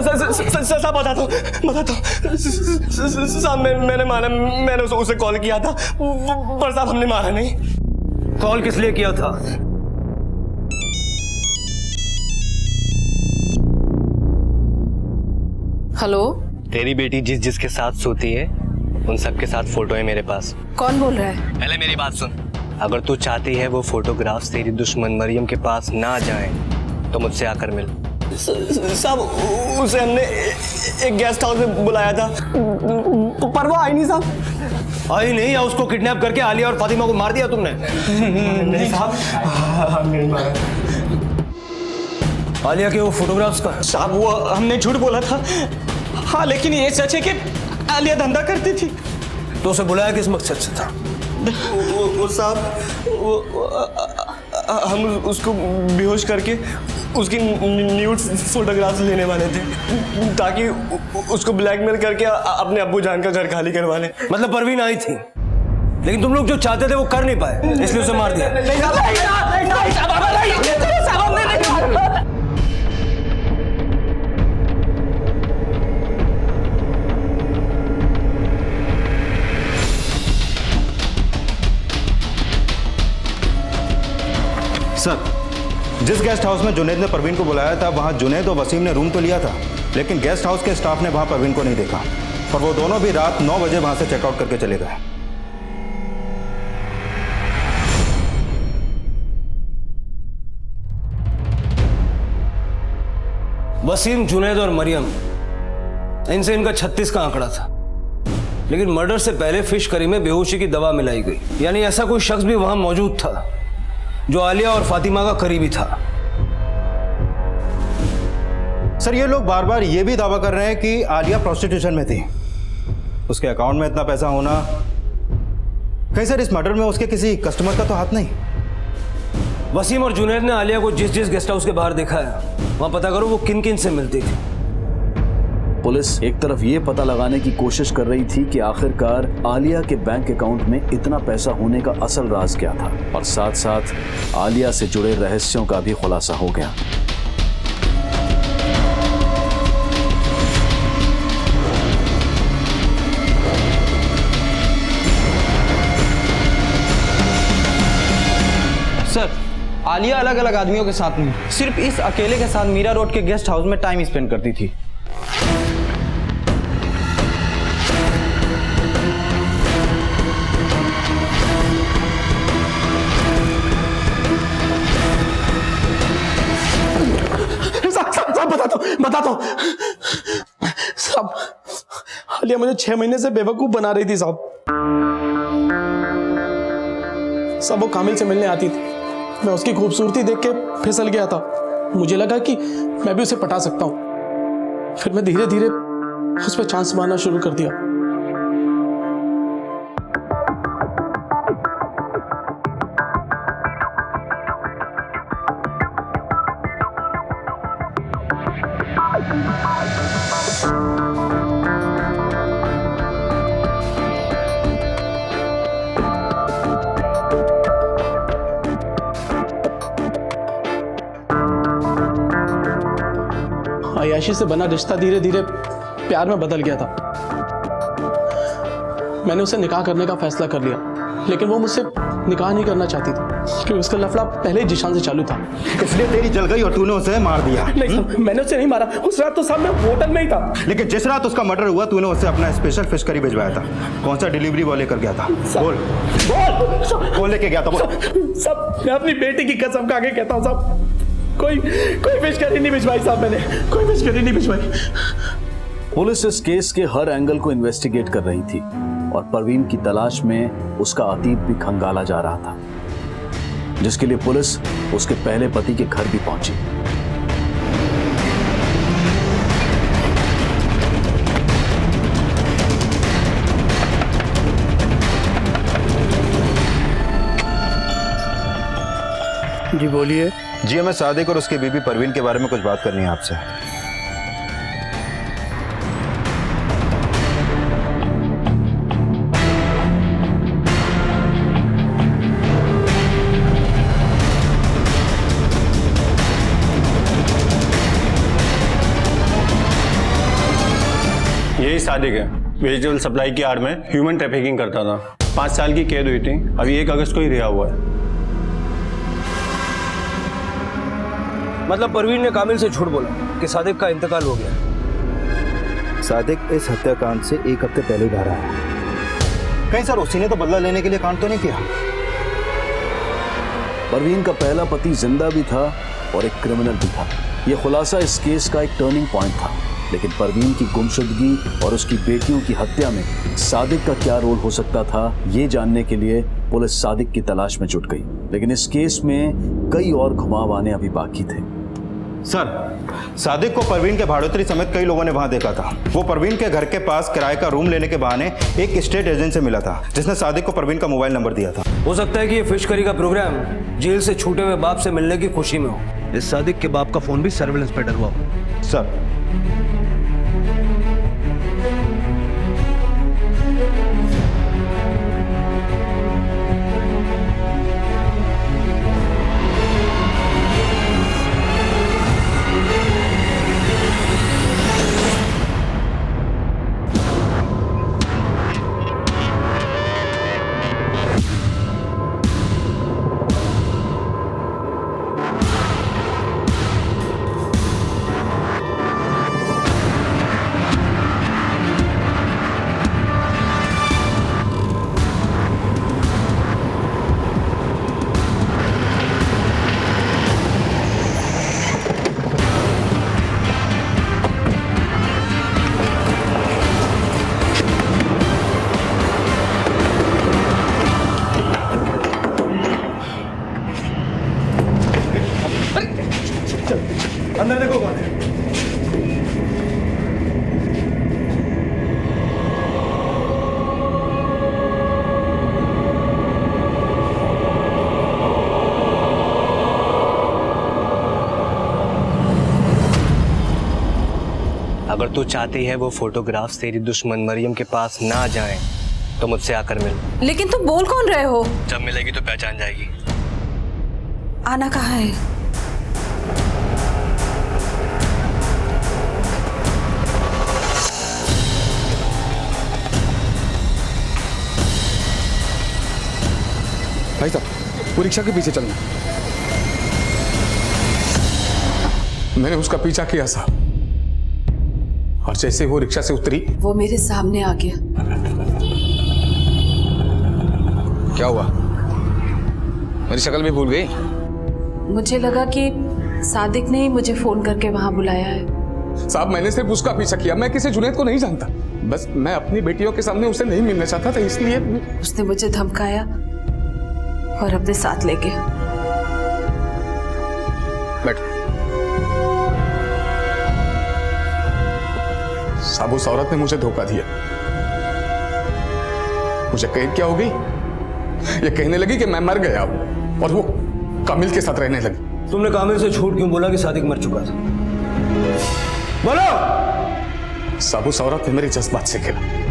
E: साहब बताता हूँ साहब, मैंने मारा, मैंने उसे कॉल किया था, पर साहब हमने मारा नहीं।
H: कॉल किस लिए किया था?
T: हेलो,
K: तेरी बेटी जिस जिसके साथ सोती है उन सब के साथ फोटो है मेरे पास।
T: कौन बोल रहा है?
K: पहले मेरी बात सुन। अगर तू चाहती है वो फोटोग्राफ्स तेरी दुश्मन मरियम के पास ना जाएं, तो मुझसे आकर मिल।
E: साहब उसे हमने एक गेस्ट हाउस में बुलाया था, पर वो आई नहीं साहब।
H: आई नहीं, या उसको किडनैप करके आलिया और फातिमा को मार दिया तुमने?
E: नहीं साहब, हमने नहीं मारा।
H: आलिया के वो फोटोग्राफ्स का?
E: साहब वो हमने झूठ बोला था। हाँ, लेकिन ये सच है कि आलिया धंधा करती थी।
H: तो उसे बुलाया किस मकसद से था?
E: वो साहब, हम उसको बेहोश करके उसकी न्यूड फोटोग्राफ्स लेने वाले थे, ताकि उसको ब्लैकमेल करके अपने अब्बू जान का घर खाली करवा लें।
H: मतलब परवीन आई थी, लेकिन तुम लोग जो चाहते थे वो कर नहीं पाए, इसलिए उसे मार दिया।
J: सर, जिस गेस्ट हाउस में जुनैद ने परवीन को बुलाया था, वहां जुनैद और वसीम ने रूम तो लिया था, लेकिन गेस्ट हाउस के स्टाफ ने वहां परवीन को नहीं देखा, और वो दोनों भी रात 9 बजे वहां से चेकआउट करके चले गए।
H: वसीम, जुनैद और मरियम, इनसे इनका 36 का आंकड़ा था, लेकिन मर्डर से पहले फिश करी में बेहोशी की दवा मिलाई गई। यानी ऐसा कोई शख्स भी वहां मौजूद था जो आलिया और फातिमा का करीबी था।
J: सर, ये लोग बार बार ये भी दावा कर रहे हैं कि आलिया प्रोस्टिट्यूशन में थी। उसके अकाउंट में इतना पैसा होना, कहीं सर इस मर्डर में उसके किसी कस्टमर का तो हाथ नहीं?
H: वसीम और जुनैद ने आलिया को जिस जिस गेस्ट हाउस के बाहर देखा है, वहां पता करो वो किन किन से मिलती थी।
C: पुलिस एक तरफ ये पता लगाने की कोशिश कर रही थी कि आखिरकार आलिया के बैंक अकाउंट में इतना पैसा होने का असल राज क्या था, और साथ साथ आलिया से जुड़े रहस्यों का भी खुलासा हो गया।
V: सर, आलिया अलग अलग आदमियों के साथ नहीं, सिर्फ इस अकेले के साथ मीरा रोड के गेस्ट हाउस में टाइम स्पेंड करती थी।
E: बताता हूँ साहब, आलिया मुझे 6 महीने से बेवकूफ बना रही थी साहब। वो कामिल से मिलने आती थी, मैं उसकी खूबसूरती देख के फिसल गया था। मुझे लगा कि मैं भी उसे पटा सकता हूँ। फिर मैं धीरे धीरे उस पर चांस मारना शुरू कर दिया। अयाशी से बना रिश्ता धीरे धीरे प्यार में बदल गया था। मैंने उसे निकाह करने का फैसला कर लिया, लेकिन वो मुझसे निकाह नहीं करना चाहती थी, क्योंकि उसका लफड़ा पहले ही जिशान से चालू था।
J: इसलिए तेरी जल गई और तूने उसे मार दिया।
E: नहीं, मैंने उसे नहीं मारा। उस रात तो साहब मैं होटल में ही था।
J: लेकिन जिस रात उसका मर्डर हुआ, तूने उसे अपना स्पेशल फिश करी भिजवाया था। कौन सा डिलीवरी बॉय लेकर गया था? बोल बोल, कौन लेके गया था?
E: सब मैं अपनी बेटी की कसम खा के कहता हूँ साहब, कोई फिश करी नहीं भिजवाई साहब, मैंने कोई फिश करी नहीं भिजवाई।
C: पुलिस इस केस के हर एंगल को इन्वेस्टिगेट कर रही थी, और परवीन की तलाश में उसका अतीत भी खंगाला जा रहा था, जिसके लिए पुलिस उसके पहले पति के घर भी पहुंची।
J: जी बोलिए। जी, हमें सादिक और उसकी बीबी परवीन के बारे में कुछ बात करनी है आपसे।
G: सादिक है, वेजिटेबल सप्लाई की आड़ में ह्यूमन ट्रैफिकिंग करता था। 5 साल की कैद हुई थी, अभी 1 अगस्त को ही रिहा हुआ है।
H: मतलब परवीन ने कामिल से झूठ बोला कि सादिक का इंतकाल हो गया।
L: सादिक इस हत्याकांड से 1 हफ्ते पहले ही बाहर आया। कहीं सर उसी ने तो बदला लेने के लिए कांड तो नहीं किया?
C: परवीन का पहला पति जिंदा भी था और एक क्रिमिनल भी था। यह खुलासा इस केस का एक टर्निंग पॉइंट था। लेकिन परवीन की गुमशुदगी और उसकी बेटियों की हत्या में सादिक का क्या रोल हो सकता था, ये जानने के लिए पुलिस सादिक की तलाश में जुट गई। लेकिन इस केस में कई और घुमाव आने अभी बाकी थे।
J: सर, सादिक को परवीन के भाड़ोतरी समेत कई लोगों ने वहां देखा था। वो परवीन के घर के पास किराए का रूम लेने के बहाने एक स्टेट एजेंट से मिला था, जिसने सादिक को परवीन का मोबाइल नंबर दिया था।
H: हो सकता है कि ये फिश करी का प्रोग्राम जेल से छूटे हुए बाप से मिलने की खुशी में हो।
C: इस सादिक के बाप का फोन भी सर्विलेंस पे डलवा हो।
J: सर,
H: अंदर देखो कौन है।
K: अगर तू चाहती है वो फोटोग्राफ्स तेरी दुश्मन मरियम के पास ना जाएं, तो मुझसे आकर मिल।
T: लेकिन तुम बोल कौन रहे हो?
K: जब मिलेगी तो पहचान जाएगी।
T: आना कहाँ है?
A: भाई साहब, वो रिक्शा के पीछे चलना। मैंने उसका पीछा किया साहब, और जैसे वो रिक्शा से उतरी,
T: वो मेरे सामने आ गया।
A: क्या हुआ? मेरी शक्ल भी भूल गई?
T: मुझे लगा कि सादिक ने ही मुझे फोन करके वहां बुलाया है।
A: साहब, मैंने सिर्फ उसका पीछा किया। मैं किसी जुनैद को नहीं जानता। बस मैं अपनी बेटियों के सामने उसे नहीं मिलना चाहता था, इसलिए।
T: उसने मुझे धमकाया और अपने साथ ले गया।
A: बैठो। साहब, उस औरत ने मुझे धोखा दिया। मुझे कैद क्या हो गई? ये कहने लगी कि मैं मर गया और वो कामिल के साथ रहने लगी।
H: तुमने कामिल से झूठ क्यों बोला कि सादिक मर चुका था? बोलो।
A: साहब, उस औरत ने मेरे जज्बात से खेला।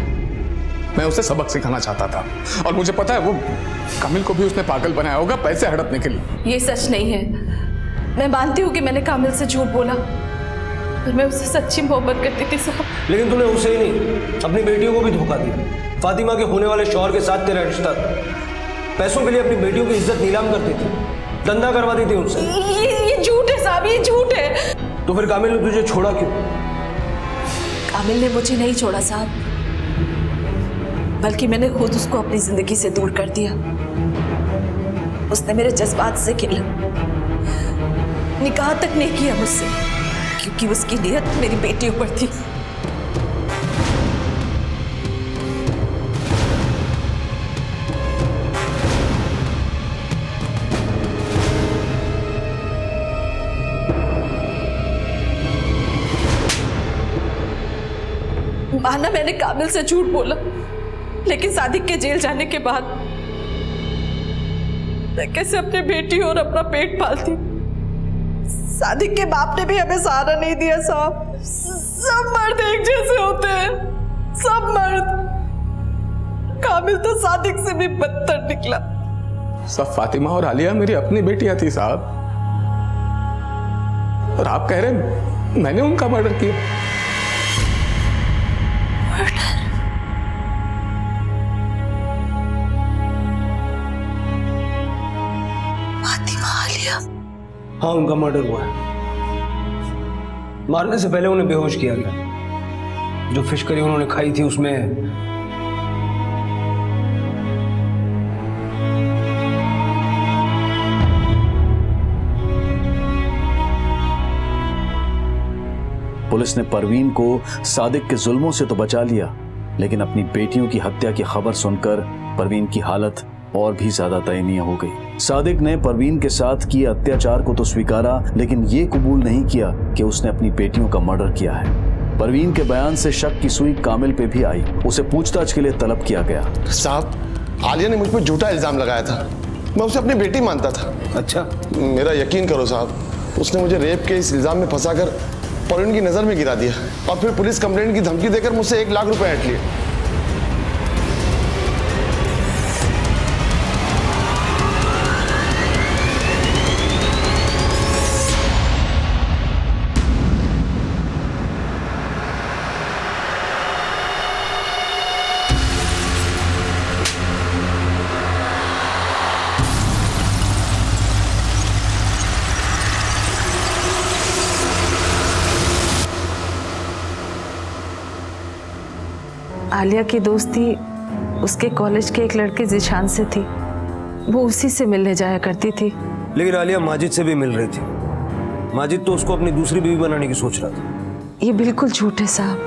A: मैं उसे सबक सिखाना चाहता था, और मुझे पता है वो कामिल को भी उसने पागल बनाया होगा पैसे हड़पने के लिए।
T: ये सच नहीं है। मैं मानती हूँ कि मैंने कामिल से झूठ बोला, पर मैं उससे सच्ची मोहब्बत करती थी साहब।
H: लेकिन तूने उसे ही नहीं, अपनी बेटियों को भी धोखा दिया। फातिमा के होने वाले शौहर के साथ तेरा रिश्ता था। पैसों के लिए अपनी बेटियों की इज्जत नीलाम करती थी, धंधा करवाती थी उनसे।
T: ये झूठ है साहब, ये झूठ है।
H: तो फिर कामिल ने तुझे छोड़ा क्यों?
T: कामिल ने मुझे नहीं छोड़ा साहब, बल्कि मैंने खुद उसको अपनी जिंदगी से दूर कर दिया। उसने मेरे जज्बात से खेला, निकाह तक नहीं किया मुझसे, क्योंकि उसकी नियत मेरी बेटियों पर थी। माना मैंने कामिल से झूठ बोला, लेकिन सादिक के जेल जाने के बाद मैं कैसे अपनी बेटी और अपना पेट पालती? सादिक के बाप ने भी हमें सहारा नहीं दिया साहब। सब मर्द एक जैसे होते हैं, सब मर्द। कामिल तो सादिक से भी बदतर निकला।
A: सब फातिमा और आलिया मेरी अपनी बेटियां थी साहब, और आप कह रहे हैं मैंने उनका मर्डर किया?
T: फातिमा आलिया।
H: हाँ, उनका मर्डर हुआ है। मारने से पहले उन्हें बेहोश किया गया। जो फिश करी उन्होंने खाई थी उसमें
C: पुलिस ने परवीन को सादिक के जुल्मों से तो बचा लिया, लेकिन अपनी बेटियों की हत्या की खबर सुनकर परवीन की हालत और भी ज्यादा दयनीय हो गई। सादिक ने परवीन के साथ किए अत्याचार को तो स्वीकारा, लेकिन ये कबूल नहीं किया कि उसने अपनी बेटियों का मर्डर किया है। परवीन के बयान से शक की सुई कामिल पे भी आई। उसे पूछताछ के लिए तलब किया गया।
R: साहब, आलिया ने मुझ पर झूठा इल्जाम लगाया था। मैं उसे अपनी बेटी मानता था।
H: अच्छा?
R: मेरा यकीन करो साहब, उसने मुझे रेप के इस इल्जाम में फंसाकर परवीन की नजर में गिरा दिया और फिर पुलिस कंप्लेंट की धमकी देकर मुझसे 1 लाख रुपए ऐंठ लिए।
T: आलिया की दोस्ती उसके कॉलेज के एक लड़के जिशान से थी। वो उसी से मिलने जाया करती थी।
H: लेकिन आलिया माजिद से भी मिल रही थी। माजिद तो उसको अपनी दूसरी बीवी बनाने की सोच रहा था।
T: ये बिल्कुल झूठ है साहब।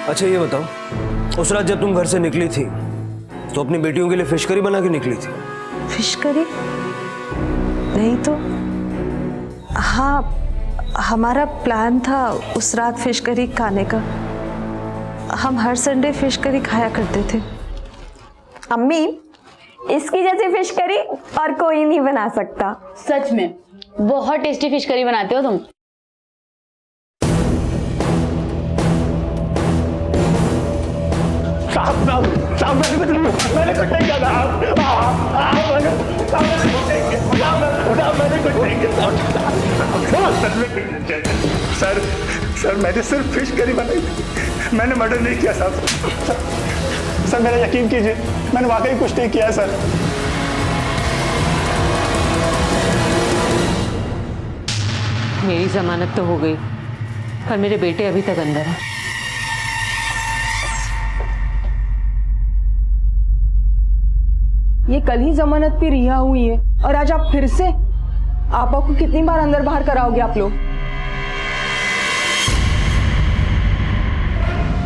H: अच्छा ये बताओ, उस रात जब तुम घर से निकली थी तो अपनी बेटियों के लिए फिश करी बना के निकली थी?
T: Fish curry? नहीं तो। हाँ, हमारा प्लान था उस रात फिश करी खाने का। हम हर संडे फिश करी खाया करते थे।
Q: अम्मी, इसकी जैसी फिश करी और कोई नहीं बना सकता।
U: सच में बहुत टेस्टी फिश करी बनाते हो तुम।
M: मैंने कुछ नहीं किया। सर मैंने सिर्फ फिश करी बनाई थी, मैंने मर्डर नहीं किया साहब। सर मेरा यकीन कीजिए, मैंने वाकई कुछ नहीं किया सर।
S: मेरी जमानत तो हो गई, पर मेरे बेटे अभी तक अंदर हैं।
O: ये कल ही जमानत पे रिहा हुई है और आज आप फिर से आपा को कितनी बार अंदर बाहर कराओगे आप लोग?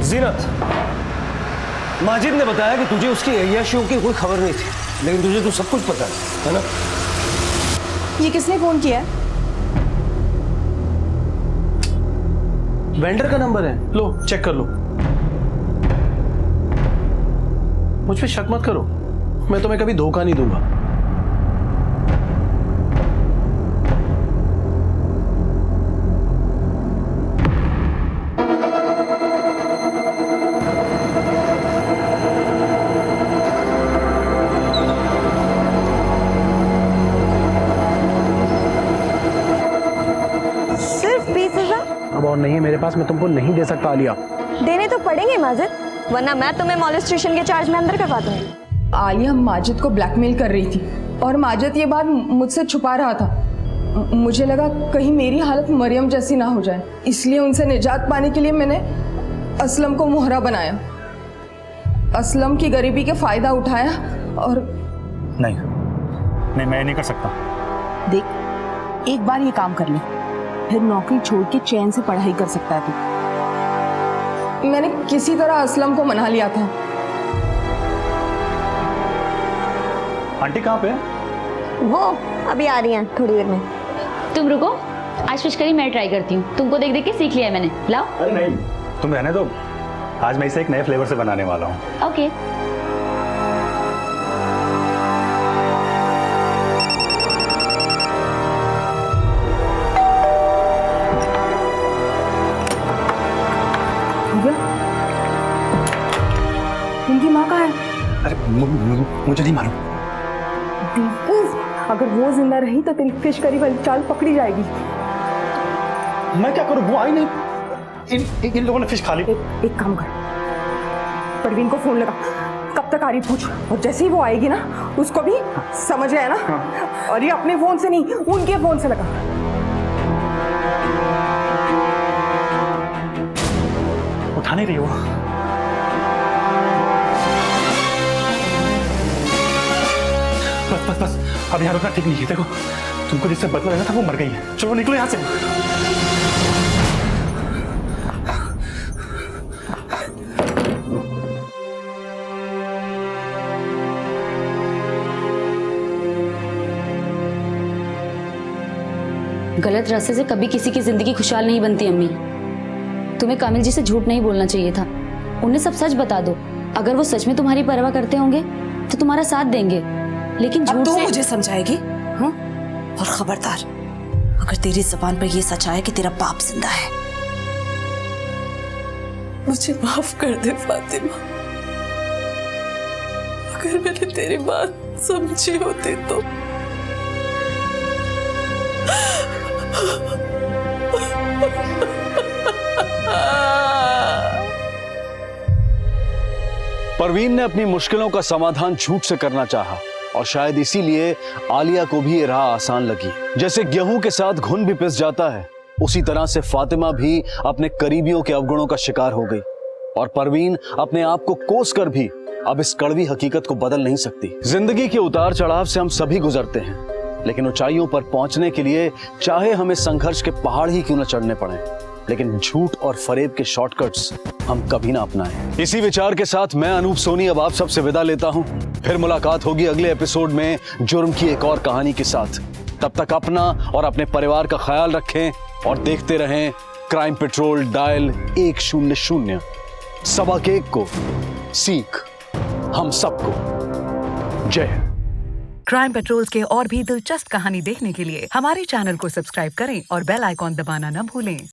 H: जीनत, माजिद ने बताया कि तुझे उसकी अय्याशियों की कोई खबर नहीं थी, लेकिन तुझे तो सब कुछ पता है ना?
O: ये किसने फोन किया है?
E: वेंडर का नंबर है, लो चेक कर लो। मुझ पे शक मत करो, मैं तुम्हें कभी धोखा नहीं दूंगा।
Q: सिर्फ 20,000?
E: अब और नहीं है मेरे पास, मैं तुमको नहीं दे सकता आलिया।
Q: देने तो पड़ेंगे माजिद, वरना मैं तुम्हें मॉलेस्टेशन के चार्ज में अंदर करवा दूंगी।
O: आलिया माजिद को ब्लैकमेल कर रही थी और माजिद ये बात मुझसे छुपा रहा था। मुझे लगा कहीं मेरी हालत मरियम जैसी ना हो जाए, इसलिए उनसे निजात पाने के लिए मैंने असलम को मोहरा बनाया। असलम की गरीबी के फायदा उठाया और
M: नहीं, मैं नहीं कर सकता।
O: देख, एक बार ये काम कर ले, फिर नौकरी छोड़ के चैन से पढ़ाई कर सकता है तू। मैंने किसी तरह असलम को मना लिया था।
M: आंटी कहाँ पे?
Q: वो अभी आ रही हैं थोड़ी देर में।
U: तुम रुको, आज फिश करी मैं ट्राई करती हूँ। तुमको देख देख के सीख लिया है मैंने। लाओ।
M: अरे नहीं, तुम रहने दो, आज मैं इसे एक नए फ्लेवर से बनाने वाला हूँ।
U: ओके।
O: इनकी माँ कहाँ है?
M: अरे मुझे नहीं मालूम।
O: अगर वो जिंदा रही तो तेरी फिश करी वाली चाल पकड़ी जाएगी।
M: मैं क्या करूं, वो आई नहीं। इन लोगों ने फिश खा ली।
O: एक काम कर, परवीन को फोन लगा, कब तक आ रही पूछ, और जैसे ही वो आएगी ना उसको भी, समझ गया ना? और ये अपने फोन से नहीं, उनके फोन से लगा।
M: उठा नहीं रही वो। बस अब यहाँ रुकना ठीक नहीं है। देखो तुमको जिससे बदला लेना था वो मर गई है। चलो निकलो यहाँ से।
U: गलत रास्ते से कभी किसी की जिंदगी खुशहाल नहीं बनती अम्मी। तुम्हें कामिल जी से झूठ नहीं बोलना चाहिए था, उन्हें सब सच बता दो। अगर वो सच में तुम्हारी परवाह करते होंगे तो तुम्हारा साथ देंगे, लेकिन झूठ
S: तू
U: से
S: मुझे समझाएगी? हाँ? और खबरदार, अगर तेरी जबान पर ये सच आया कि तेरा बाप जिंदा है।
T: मुझे माफ कर दे फातिमा, अगर मैंने तेरी बात समझी होती तो।
C: परवीन ने अपनी मुश्किलों का समाधान झूठ से करना चाहा और शायद इसीलिए आलिया को भी ये राह आसान लगी। जैसे गेहूं के साथ घुन भी पिस जाता है, उसी तरह से फातिमा भी अपने करीबियों के अवगुणों का शिकार हो गई और परवीन अपने आप को कोस कर भी अब इस कड़वी हकीकत को बदल नहीं सकती। जिंदगी के उतार चढ़ाव से हम सभी गुजरते हैं, लेकिन ऊंचाइयों पर पहुंचने के लिए चाहे हमें संघर्ष के पहाड़ ही क्यों न चढ़ने पड़े, लेकिन झूठ और फरेब के शॉर्टकट्स हम कभी ना अपनाएं। इसी विचार के साथ मैं अनूप सोनी अब आप सबसे विदा लेता हूं। फिर मुलाकात होगी अगले एपिसोड में जुर्म की एक और कहानी के साथ। तब तक अपना और अपने परिवार का ख्याल रखें और देखते रहें क्राइम पेट्रोल डायल 100। सबक एक को सीख हम सबको। जय हिंद।
B: क्राइम पेट्रोल्स के और भी दिलचस्प कहानी देखने के लिए हमारे चैनल को सब्सक्राइब करें और बेल आइकॉन दबाना न भूलें।